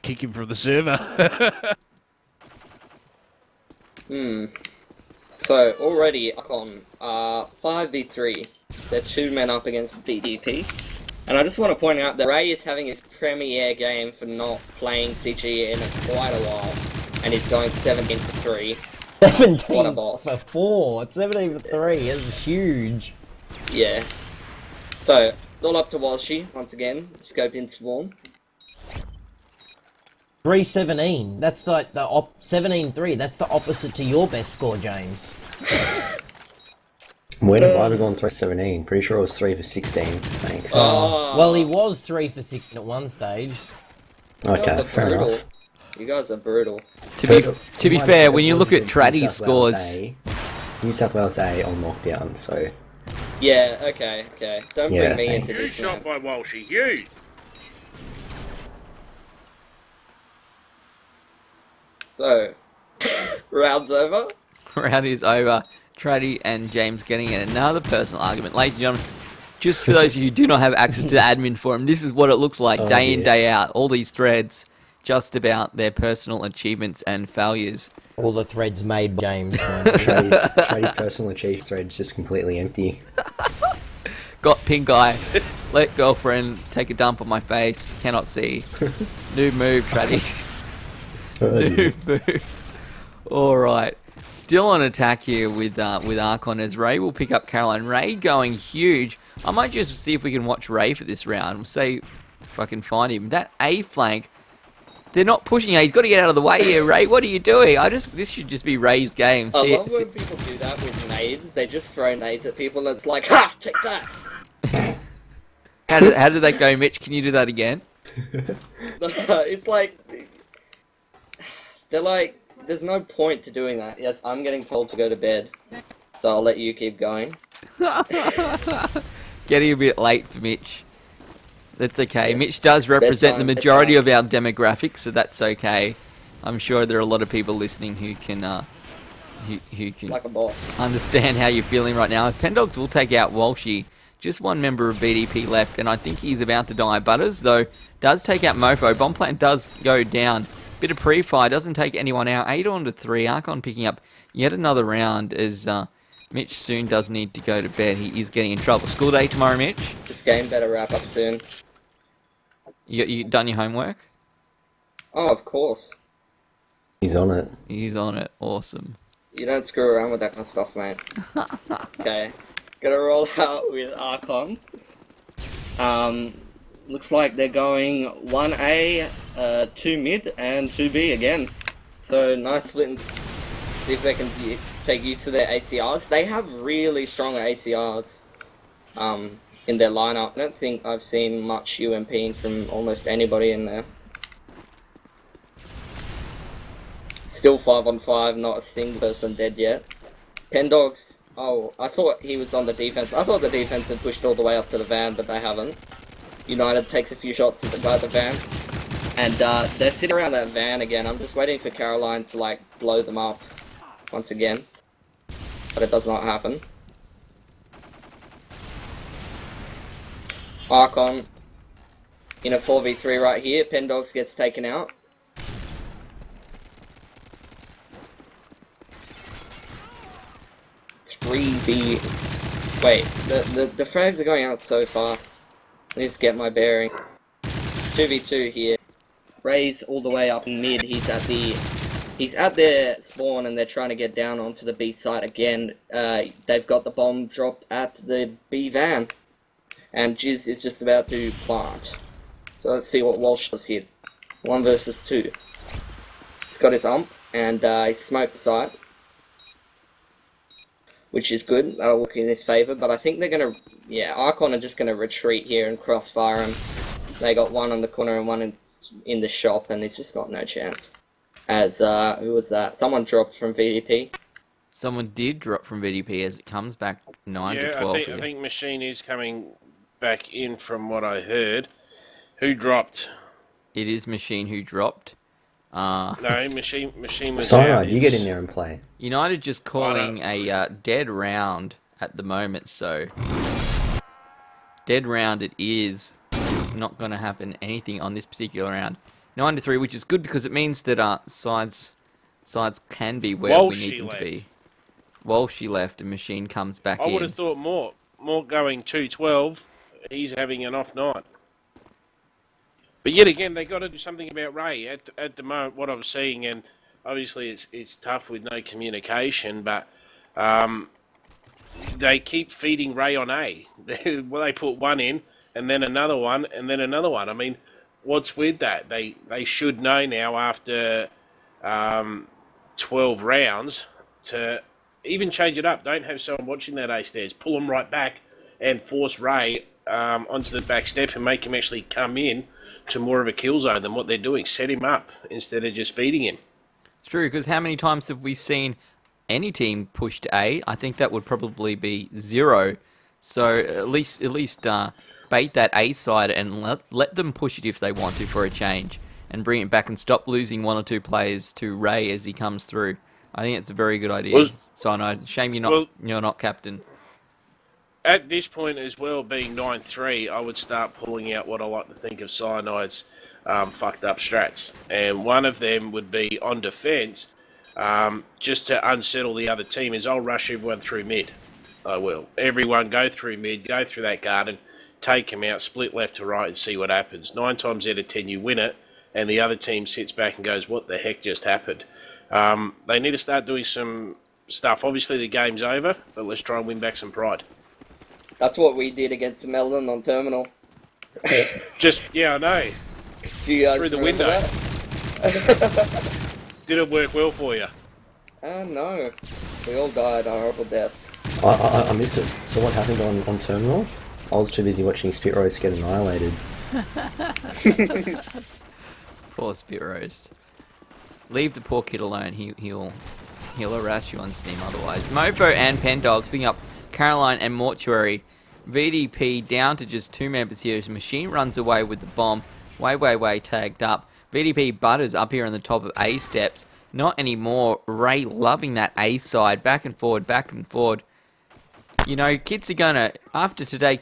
Speaker 5: kick him from the server.
Speaker 2: So already on 5v3, they're 2 men up against VDP. And I just want to point out that Ray is having his premiere game for not playing CG in quite a while. And he's going 17 for 3.
Speaker 4: 17
Speaker 2: What a boss.
Speaker 4: for 4. 17 for 3. It's huge.
Speaker 2: Yeah. So, it's all up to Walshy, once again. Scope in Swarm.
Speaker 4: 3-17. That's like the 17-3. That's the opposite to your best score, James.
Speaker 3: When have I gone 3-17? Pretty sure it was 3 for 16. Thanks.
Speaker 4: Well, he was 3 for 16 at one stage.
Speaker 3: Okay, fair enough.
Speaker 2: You guys are brutal.
Speaker 1: To be fair, when you look at Traddy's scores...
Speaker 3: New South Wales A on lockdown, so...
Speaker 2: Yeah, okay. Don't bring me into
Speaker 5: Huge
Speaker 2: this,
Speaker 5: shot
Speaker 2: man.
Speaker 5: by Walshy, huge!
Speaker 2: So, round's over.
Speaker 1: Round is over. Traddy and James getting in another personal argument. Ladies and gentlemen, just for those of you who do not have access to the admin forum, this is what it looks like day in, day out. All these threads just about their personal achievements and failures.
Speaker 4: All the threads made by James.
Speaker 3: Traddy's personal achievement thread's just completely empty.
Speaker 1: Got pink eye. Let girlfriend take a dump on my face. Cannot see. New move, Traddy. New move. Alright. Still on attack here with Archon as Ray will pick up Caroline. Ray going huge. I might just see if we can watch Ray for this round. We'll see if I can find him. That A flank. They're not pushing it. He's got to get out of the way here, Ray. What are you doing? This should just be Ray's game.
Speaker 2: I love when people do that with nades. They just throw nades at people and it's like, ha! Take that!
Speaker 1: How did that go, Mitch? Can you do that again?
Speaker 2: It's like... They're like, there's no point to doing that. Yes, I'm getting told to go to bed. So I'll let you keep going.
Speaker 1: Getting a bit late for Mitch. That's okay.
Speaker 2: Yes,
Speaker 1: Mitch does represent the majority
Speaker 2: bedtime.
Speaker 1: of our demographics, so that's okay. I'm sure there are a lot of people listening who can who can
Speaker 2: Like a boss.
Speaker 1: understand how you're feeling right now. As Pendogs will take out Walshy. Just one member of BDP left, and I think he's about to die. Butters, though, does take out Mofo. Bomb plant does go down. Bit of pre-fire, doesn't take anyone out. 8 on to 3. Archon picking up yet another round as Mitch soon does need to go to bed. He is getting in trouble. School day tomorrow, Mitch?
Speaker 2: This game better wrap up soon.
Speaker 1: You done your homework?
Speaker 2: Oh, of course.
Speaker 3: He's on it.
Speaker 1: He's on it. Awesome.
Speaker 2: You don't screw around with that kind of stuff, mate. Okay. Gonna roll out with Archon. Looks like they're going 1A, 2 mid, and 2B again. So, nice split. See if they can take use of their ACRs. They have really strong ACRs in their lineup. I don't think I've seen much UMPing from almost anybody in there. Still 5 on 5, not a single person dead yet. Pendogs, oh, I thought he was on the defense. I thought the defense had pushed all the way up to the van, but they haven't. United takes a few shots at the guy at the van. And they're sitting around that van again. I'm just waiting for Caroline to, like, blow them up once again. But it does not happen. Archon in a 4v3 right here. Pendogs gets taken out. Wait, the frags are going out so fast. Let me just get my bearings. 2v2 here. Ray's all the way up in mid. He's at their spawn and they're trying to get down onto the B site again. They've got the bomb dropped at the B van. And Jizz is just about to plant. So let's see what Walsh does here. 1 versus 2. He's got his ump and he smoked the site. which is good. That'll work in his favour, but I think they're going to... Yeah, Archon are just going to retreat here and crossfire him. They got one on the corner and one in the shop, and he's just got no chance. As, who was that? Someone dropped from VDP.
Speaker 1: Someone did drop from VDP as it comes back 9 to 12.
Speaker 5: I think Machine is coming back in from what I heard. Who dropped?
Speaker 1: It is Machine who dropped.
Speaker 5: No, Machine was
Speaker 3: Cyanide, you get in there and play.
Speaker 1: United just calling a dead round at the moment, so... Dead round it is. It's not going to happen anything on this particular round. 9 to 3, which is good because it means that sides can be where we need them to be. While she left, a Machine comes back in.
Speaker 5: I would have thought more going 2-12. He's having an off night. But yet again, they got to do something about Ray at the moment. What I'm seeing, and obviously it's tough with no communication, but they keep feeding Ray on A. Well, they put one in, and then another one, and then another one. I mean, what's with that? They should know now after 12 rounds to even change it up. Don't have someone watching that A stairs. Pull them right back and force Ray onto the back step and make him actually come in to more of a kill zone than what they're doing. Set him up instead of just feeding him.
Speaker 1: It's true, because how many times have we seen any team push to A? I think that would probably be 0. So at least bait that A side and let them push it if they want to for a change, and bring it back and stop losing 1 or 2 players to Ray as he comes through. I think it's a very good idea. So I know, shame you're not captain.
Speaker 5: At this point as well, being 9-3, I would start pulling out what I like to think of Cyanide's fucked up strats. And one of them would be on defence, just to unsettle the other team, is I'll rush everyone through mid. I will. Everyone go through mid, go through that garden, take him out, split left to right and see what happens. 9 times out of 10 you win it, and the other team sits back and goes, what the heck just happened? They need to start doing some stuff. Obviously the game's over, but let's try and win back some pride.
Speaker 2: That's what we did against Melbourne on Terminal.
Speaker 5: Yeah, I know.
Speaker 2: Do you guys
Speaker 5: through the
Speaker 2: remember
Speaker 5: window.
Speaker 2: That?
Speaker 5: Did it work well for you?
Speaker 2: No. We all died a horrible death.
Speaker 3: I missed it. So what happened on Terminal? I was too busy watching Spit Roast get annihilated.
Speaker 1: Poor Spit Roast. Leave the poor kid alone. He'll harass you on Steam otherwise. Mofo and Pendogs picking up Caroline and Mortuary. VDP down to just 2 members here. Machine runs away with the bomb. Way tagged up. VDP butters up here on the top of A steps. Not anymore. Ray loving that A side. Back and forward. You know, kids are gonna, after today,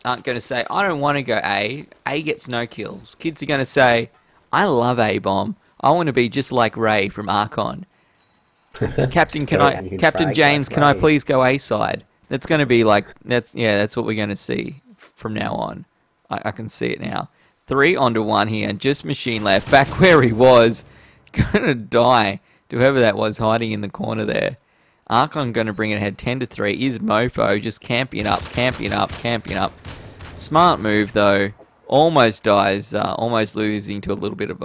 Speaker 1: aren't gonna say, I don't want to go A. A gets no kills. Kids are gonna say, I love A-bomb. I want to be just like Ray from Archon. Captain James, can I please go A side? That's going to be like, that's what we're going to see from now on. I can see it now. 3 onto 1 here, just Machine left, back where he was. Going to die to whoever that was hiding in the corner there. Archon going to bring it ahead 10 to 3. Is Mofo just camping up. Smart move though. Almost dies, almost losing to a little bit of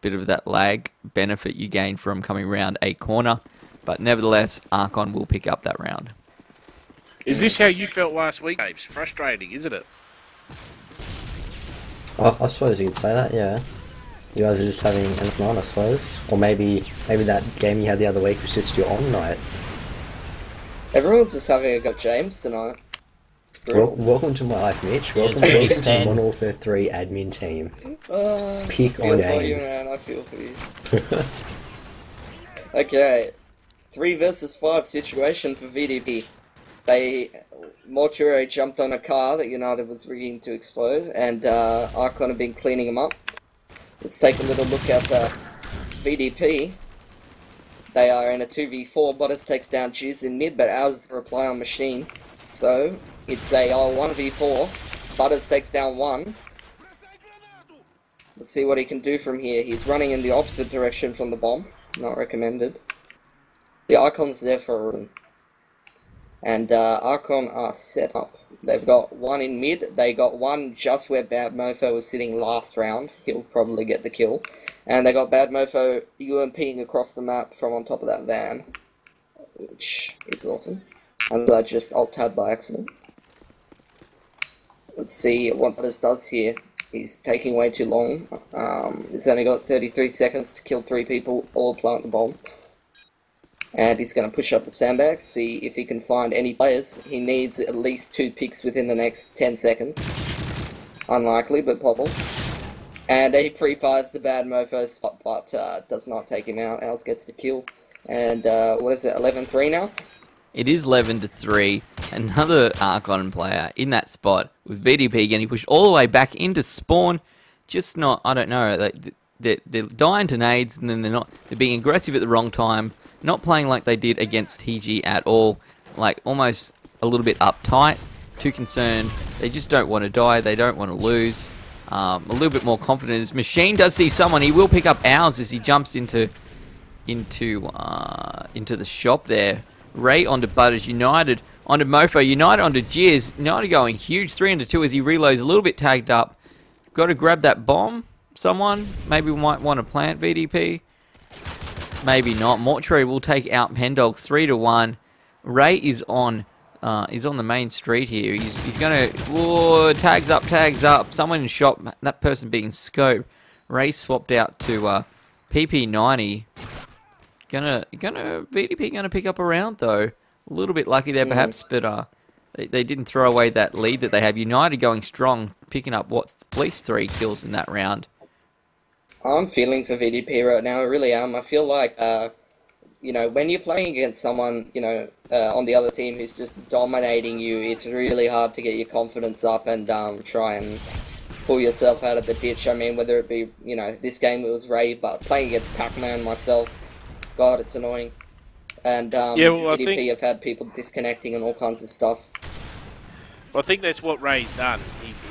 Speaker 1: that lag benefit you gain from coming around a corner. But nevertheless, Archon will pick up that round.
Speaker 5: Is this how you felt last week, Apes? Frustrating, isn't it?
Speaker 3: I suppose you could say that, yeah. You guys are just having enough night, I suppose. Or maybe that game you had the other week was just your on night.
Speaker 2: Everyone's just having a go at James tonight.
Speaker 3: Welcome to my life, Mitch. Welcome to Modern Warfare 3 admin team. Pick on names.
Speaker 2: I feel for you. Okay. 3 versus 5 situation for VDP. Mortuary jumped on a car that United was rigging to explode, and Archon have been cleaning them up. Let's take a little look at VDP. They are in a 2v4. Butters takes down Jizz in mid, but ours reply on Machine. So, it's a 1v4. Butters takes down 1. Let's see what he can do from here. He's running in the opposite direction from the bomb. Not recommended. The Icon's there for a reason. And Archon are set up. They've got 1 in mid. They got 1 just where Bad Mofo was sitting last round. He'll probably get the kill. And they got Bad Mofo UMPing across the map from on top of that van, which is awesome. And I just alt-tab by accident. Let's see what this does here. He's taking way too long. He's only got 33 seconds to kill 3 people or plant the bomb. And he's going to push up the sandbags, see if he can find any players. He needs at least 2 picks within the next 10 seconds. Unlikely, but possible. And he pre-fires the bad mofo spot, but does not take him out. Else gets the kill. And what is it, 11-3 now?
Speaker 1: It is 11-3. Another Archon player in that spot with VDP getting pushed all the way back into spawn. Just not, I don't know, they're dying to nades, and then they're being aggressive at the wrong time. Not playing like they did against TG at all. Like, almost a little bit uptight, too concerned. They just don't want to die, they don't want to lose. A little bit more confident. His Machine does see someone. He will pick up ours as he jumps into the shop there. Ray onto Butters, United onto Mofo, United onto Jizz. United going huge, 3-2 as he reloads, a little bit tagged up. Got to grab that bomb. Someone maybe might want to plant VDP. Maybe not. Mortuary will take out Pendogs 3-1. Ray is on the main street here. He's gonna, whoa, tags up. Someone in shop. That person being scoped. Ray swapped out to PP90. VDP gonna pick up a round though. A little bit lucky there perhaps, but they didn't throw away that lead that they have. United going strong, picking up what, at least 3 kills in that round.
Speaker 2: I'm feeling for VDP right now, I really am. I feel like, you know, when you're playing against someone, you know, on the other team who's just dominating you, it's really hard to get your confidence up and try and pull yourself out of the ditch. I mean, whether it be, you know, this game it was Ray, but playing against Pac-Man myself, God, it's annoying. And
Speaker 5: yeah, well,
Speaker 2: VDP have had people disconnecting and all kinds of stuff.
Speaker 5: Well, I think that's what Ray's done.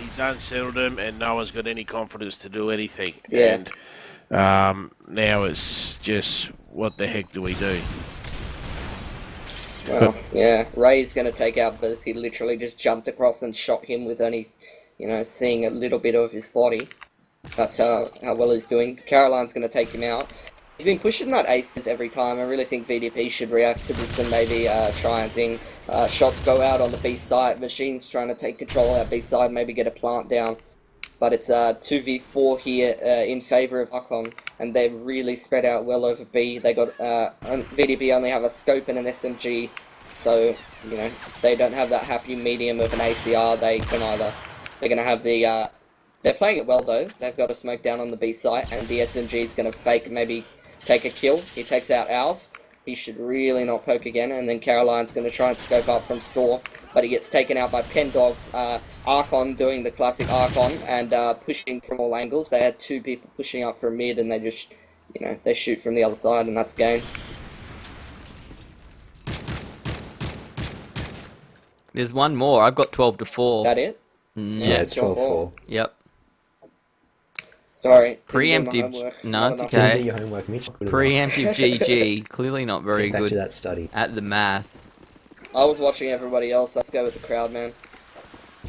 Speaker 5: He's unsettled him, and no one's got any confidence to do anything.
Speaker 2: Yeah.
Speaker 5: And now it's just, what the heck do we do?
Speaker 2: Well, yeah, Ray's going to take out Buzz. He literally just jumped across and shot him with only, you know, seeing a little bit of his body. That's how well he's doing. Caroline's going to take him out. He's been pushing that aces every time. I really think VDP should react to this and maybe try and think. Shots go out on the B side. Machine's trying to take control of that B side, maybe get a plant down. But it's 2v4 here in favour of Archon, and they're really spread out well over B. They got VDP only have a scope and an SMG, so you know they don't have that happy medium of an ACR. They can either they're going to have the they're playing it well though. They've got a smoke down on the B site, and the SMG is going to fake maybe take a kill. He takes out ours. He should really not poke again, and then Caroline's going to try and scope up from store, but he gets taken out by Pendogs. Archon doing the classic Archon and pushing from all angles. They had 2 people pushing up from mid, and they just, you know, they shoot from the other side, and that's game.
Speaker 1: There's one more. I've got 12-4.
Speaker 2: That it?
Speaker 3: Yeah, it's 12-4.
Speaker 1: Yep.
Speaker 2: Sorry.
Speaker 1: Preemptive. No, it's
Speaker 3: Didn't do
Speaker 1: okay.
Speaker 3: your homework, Mitch. Good enough.
Speaker 1: Preemptive GG. Clearly not very
Speaker 3: Get back
Speaker 1: good
Speaker 3: to that study.
Speaker 1: at the math.
Speaker 2: I was watching everybody else. Let's go with the crowd, man.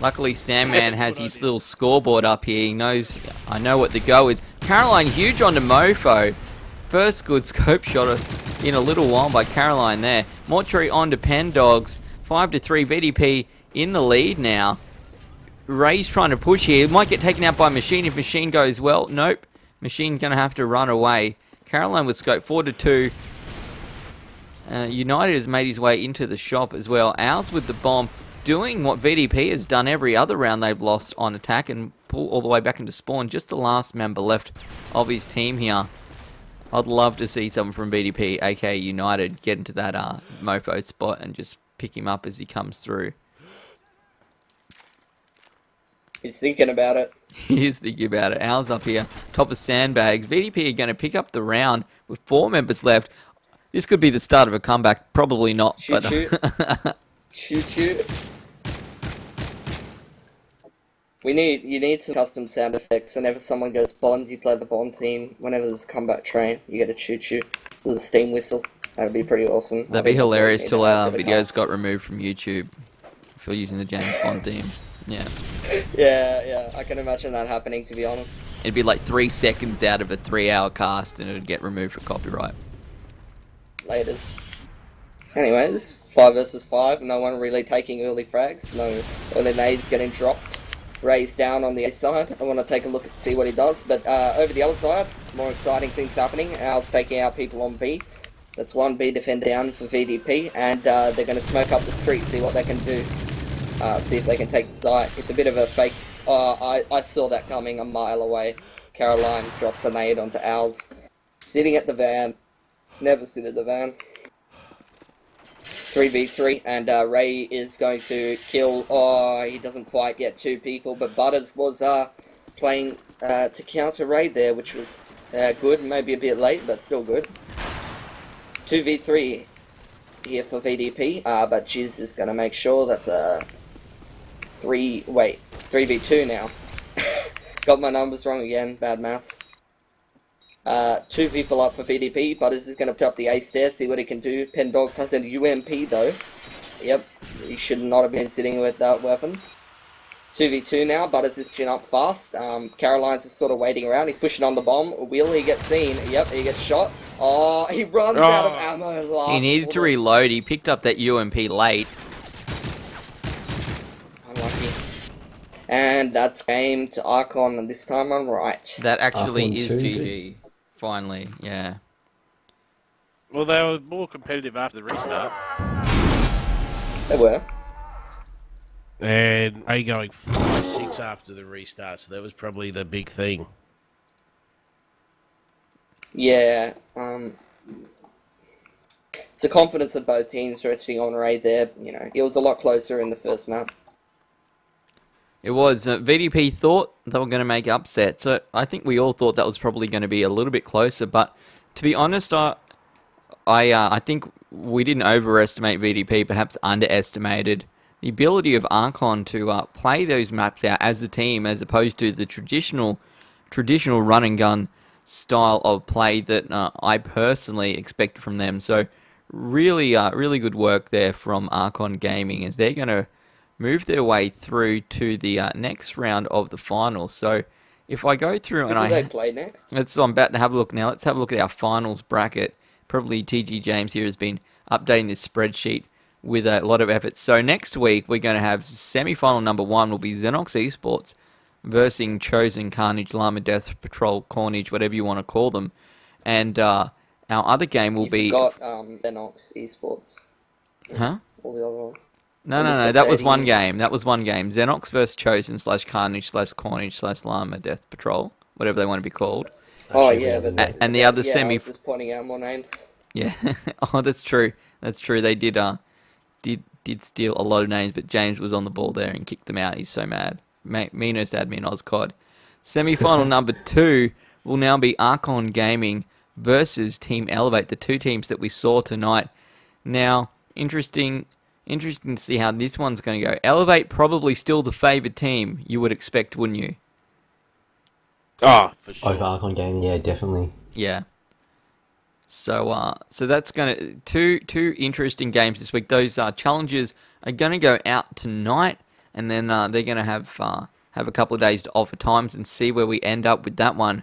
Speaker 1: Luckily, Sandman has his little scoreboard up here. He knows, I know what the go is. Caroline huge onto Mofo. First good scope shot in a little while by Caroline there. Mortuary onto Pendogs. 5-3 VDP in the lead now. Ray's trying to push here. Might get taken out by Machine if Machine goes well. Nope. Machine going to have to run away. Caroline with scope 4-2. United has made his way into the shop as well. Ours with the bomb, doing what VDP has done every other round they've lost on attack and pull all the way back into spawn. Just the last member left of his team here. I'd love to see someone from VDP, aka United, get into that mofo spot and just pick him up as he comes through.
Speaker 2: He's thinking about it.
Speaker 1: He is thinking about it. Ours up here, top of sandbags. VDP are going to pick up the round with 4 members left. This could be the start of a comeback. Probably not.
Speaker 2: Shoot,
Speaker 1: but
Speaker 2: shoot. Shoot, shoot. You need some custom sound effects. Whenever someone goes Bond, you play the Bond theme. Whenever there's a comeback train, you get a shoot shoot with a steam whistle. That'd be pretty awesome.
Speaker 1: That'd be hilarious till our videos got removed from YouTube for using the James Bond theme. Yeah.
Speaker 2: Yeah, I can imagine that happening, to be honest.
Speaker 1: It'd be like 3 seconds out of a 3-hour cast and it'd get removed for copyright.
Speaker 2: Laters. Anyway, this is 5 versus 5. No one really taking early frags. No early nades getting dropped. Ray's down on the A side. I want to take a look and see what he does. But over the other side, more exciting things happening. Al's taking out people on B. That's one B defender down for VDP. And they're going to smoke up the street, see what they can do. See if they can take the site. It's a bit of a fake... I saw that coming a mile away. Caroline drops a nade onto Al's. Sitting at the van. Never sit at the van. 3v3, and Ray is going to kill... Oh, he doesn't quite get 2 people, but Butters was playing to counter Ray there, which was good. Maybe a bit late, but still good. 2v3 here for VDP, but Jizz is going to make sure that's a 3v2 now. Got my numbers wrong again, bad maths. 2 people up for VDP. Butters is going to put up the ace there, see what he can do. Pendogs has a UMP though. Yep, he should not have been sitting with that weapon. 2v2 now. Butters is chin up fast. Caroline's just sort of waiting around. He's pushing on the bomb. Will he get seen? Yep, he gets shot. Oh, he runs out of ammo last.
Speaker 1: He needed to reload. He picked up that UMP late.
Speaker 2: Unlucky. And that's game to Archon, and this time I'm right.
Speaker 1: That actually
Speaker 3: Archon
Speaker 1: is
Speaker 3: 2,
Speaker 1: GG. Finally, yeah.
Speaker 5: Well, they were more competitive after the restart.
Speaker 2: They were.
Speaker 5: And Ray going 5-6 after the restart, so that was probably the big thing.
Speaker 2: Yeah, it's the confidence of both teams resting on Ray there. You know, it was a lot closer in the first map.
Speaker 1: It was. VDP thought they were going to make upset, so I think we all thought that was probably going to be a little bit closer, but to be honest, I think we didn't overestimate VDP, perhaps underestimated the ability of Archon to play those maps out as a team, as opposed to the traditional run and gun style of play that I personally expect from them. So really good work there from Archon Gaming, as they're going to move their way through to the next round of the finals. So if I go through and
Speaker 2: Who do they play next?
Speaker 1: so I'm about to have a look now. Let's have a look at our finals bracket. Probably TG James here has been updating this spreadsheet with a lot of effort. So next week we're going to have semi-final number 1 will be Xenox Esports versus Chosen, Carnage, Llama, Death Patrol, Cornage, whatever you want to call them. And our other game will be...
Speaker 2: You've got Xenox Esports.
Speaker 1: Huh?
Speaker 2: All the other ones.
Speaker 1: No, that was one game. That was one game. Xenox versus Chosen / Carnage / Cornage / Llama, Death Patrol, whatever they want to be called.
Speaker 2: Oh yeah, but
Speaker 1: and the other
Speaker 2: yeah,
Speaker 1: semi...
Speaker 2: I was just pointing out more names.
Speaker 1: Yeah. Oh, that's true. That's true. They did steal a lot of names, but James was on the ball there and kicked them out. He's so mad. Meanest admin Ozcod. Semi-final number 2 will now be Archon Gaming versus Team Elevate, the 2 teams that we saw tonight. Now, interesting to see how this one's going to go. Elevate probably still the favoured team, you would expect, wouldn't you?
Speaker 5: Oh, for sure.
Speaker 3: Over Archon Gaming, yeah, definitely.
Speaker 1: Yeah. So that's gonna two interesting games this week. Those challenges are gonna go out tonight, and then they're gonna have a couple of days to offer times and see where we end up with that one.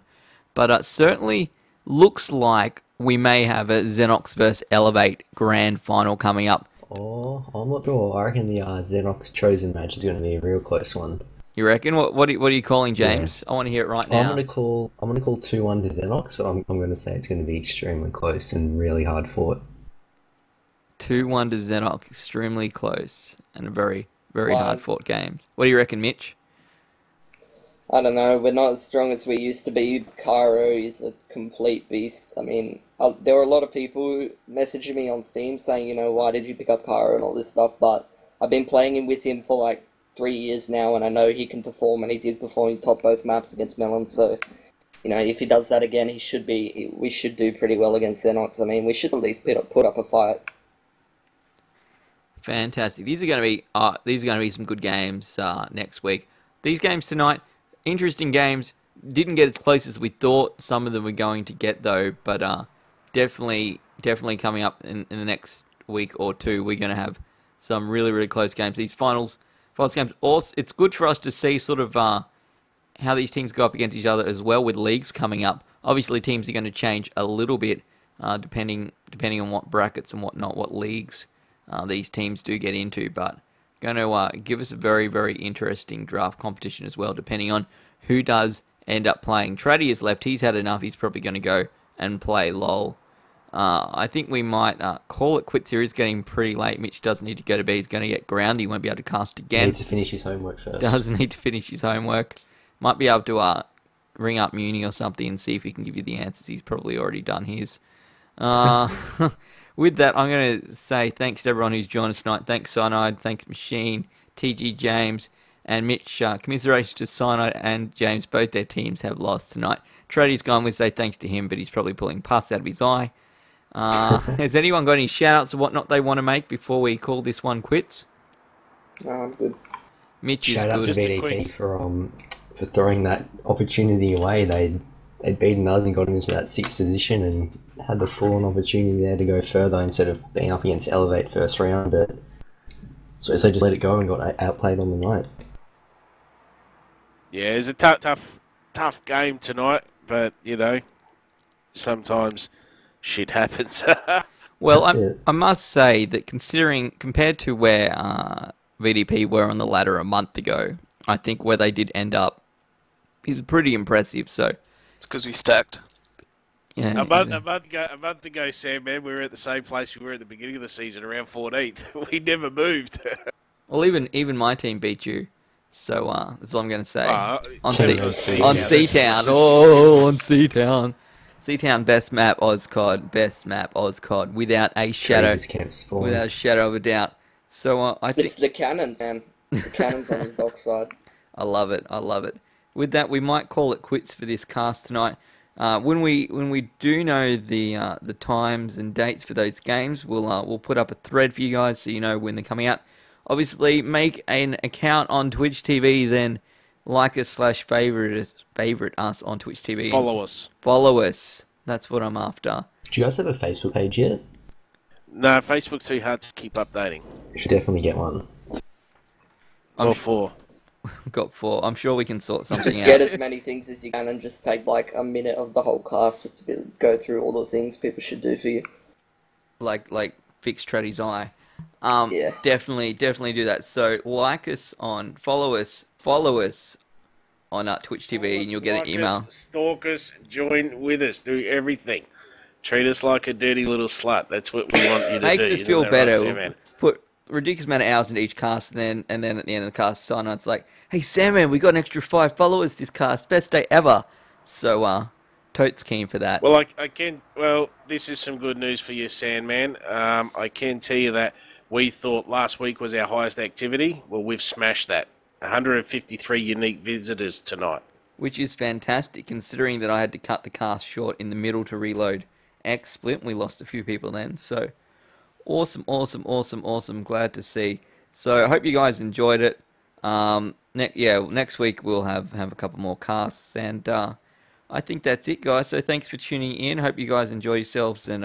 Speaker 1: But certainly looks like we may have a Xenox vs Elevate grand final coming up.
Speaker 3: Oh, I'm not sure. I reckon the Xenox Chosen match is going to be a real close one.
Speaker 1: You reckon? What are you calling, James? Yeah. I want to hear it right now.
Speaker 3: I'm going to call 2-1 to Xenox, but I'm going to say it's going to be extremely close and really hard fought.
Speaker 1: 2-1 to Xenox, extremely close and a very hard fought game. What do you reckon, Mitch?
Speaker 2: I don't know, we're not as strong as we used to be. Cairo is a complete beast. I mean, there were a lot of people messaging me on Steam saying, you know, why did you pick up Cairo and all this stuff, but I've been playing with him for like 3 years now, and I know he can perform, and he did perform in top both maps against Melon, so, you know, if he does that again, we should do pretty well against Xenox. I mean, we should at least put up a fight.
Speaker 1: Fantastic. These are going to be some good games next week. These games tonight, interesting games. Didn't get as close as we thought. Some of them were going to get though, but definitely coming up in the next week or two, we're going to have some really close games. These finals games. Also, it's good for us to see sort of how these teams go up against each other as well with leagues coming up. Obviously, teams are going to change a little bit depending on what brackets and whatnot, what leagues these teams do get into. But going to give us a very, very interesting draft competition as well, depending on who does end up playing. Traddy is left. He's had enough. He's probably going to go and play LOL. I think we might call it quits here. It's getting pretty late. Mitch does need to go to bed. He's going to get ground. He won't be able to cast again.
Speaker 3: He needs to finish his homework first.
Speaker 1: Does need to finish his homework. Might be able to ring up Muni or something and see if he can give you the answers. He's probably already done his. With that, I'm going to say thanks to everyone who's joined us tonight. Thanks, Cyanide. Thanks, Machine, TG James, and Mitch. Commiserations to Cyanide and James. Both their teams have lost tonight. Trady's gone. We say thanks to him, but he's probably pulling pus out of his eye. Has anyone got any shout-outs or whatnot they want to make before we call this one quits?
Speaker 2: No, I'm good.
Speaker 1: Mitch is
Speaker 3: Shout out
Speaker 1: good.
Speaker 3: to VDP for throwing that opportunity away. They'd beaten us and got into that 6th position and had the full-on opportunity there to go further instead of being up against Elevate first round. But so they just let it go and got outplayed on the night.
Speaker 5: Yeah, it's a tough game tonight, but you know, sometimes shit happens.
Speaker 1: Well, I must say that compared to where VDP were on the ladder a month ago, I think where they did end up is pretty impressive. So
Speaker 6: it's because we stacked.
Speaker 5: Yeah, a month ago, Sam, man, we were at the same place we were at the beginning of the season, around 14th. We never moved.
Speaker 1: Well, even my team beat you. So that's all I'm going to say. On
Speaker 5: C-Town.
Speaker 1: Oh, on C-Town. C-Town, best map OzCOD, without a shadow of a doubt. So I think
Speaker 2: it's the cannons, man. It's the cannons on the dock side.
Speaker 1: I love it. With that, we might call it quits for this cast tonight. When we do know the times and dates for those games, we'll put up a thread for you guys so you know when they're coming out. Obviously, make an account on Twitch TV, then like us / favorite us on Twitch TV. Follow us. That's what I'm after.
Speaker 3: Do you guys have a Facebook page yet?
Speaker 5: No, Facebook's too hard to keep updating.
Speaker 3: You should definitely get one.
Speaker 5: Or 4.
Speaker 1: We've got 4. I'm sure we can sort something
Speaker 2: just
Speaker 1: out.
Speaker 2: Just get as many things as you can and just take like a minute of the whole cast just to go through all the things people should do for you.
Speaker 1: Like fix Treddy's eye.
Speaker 2: Yeah.
Speaker 1: Definitely do that. So follow us on Twitch TV and you'll get an email.
Speaker 5: Stalk us, join with us, do everything. Treat us like a dirty little slut. That's what we want you to do.
Speaker 1: Makes us feel better.
Speaker 5: Right, Sam,
Speaker 1: put ridiculous amount of hours into each cast, and then at the end of the cast, it's like, hey Sam, man, we got an extra 5 followers this cast, best day ever. So totes keen for that.
Speaker 5: Well, Well, this is some good news for you, Sandman. I can tell you that we thought last week was our highest activity. Well, we've smashed that. 153 unique visitors tonight. Which is fantastic, considering that I had to cut the cast short in the middle to reload X-Split. We lost a few people then, so awesome. Glad to see. So I hope you guys enjoyed it. Next week we'll have a couple more casts, and I think that's it, guys. So thanks for tuning in. Hope you guys enjoy yourselves, and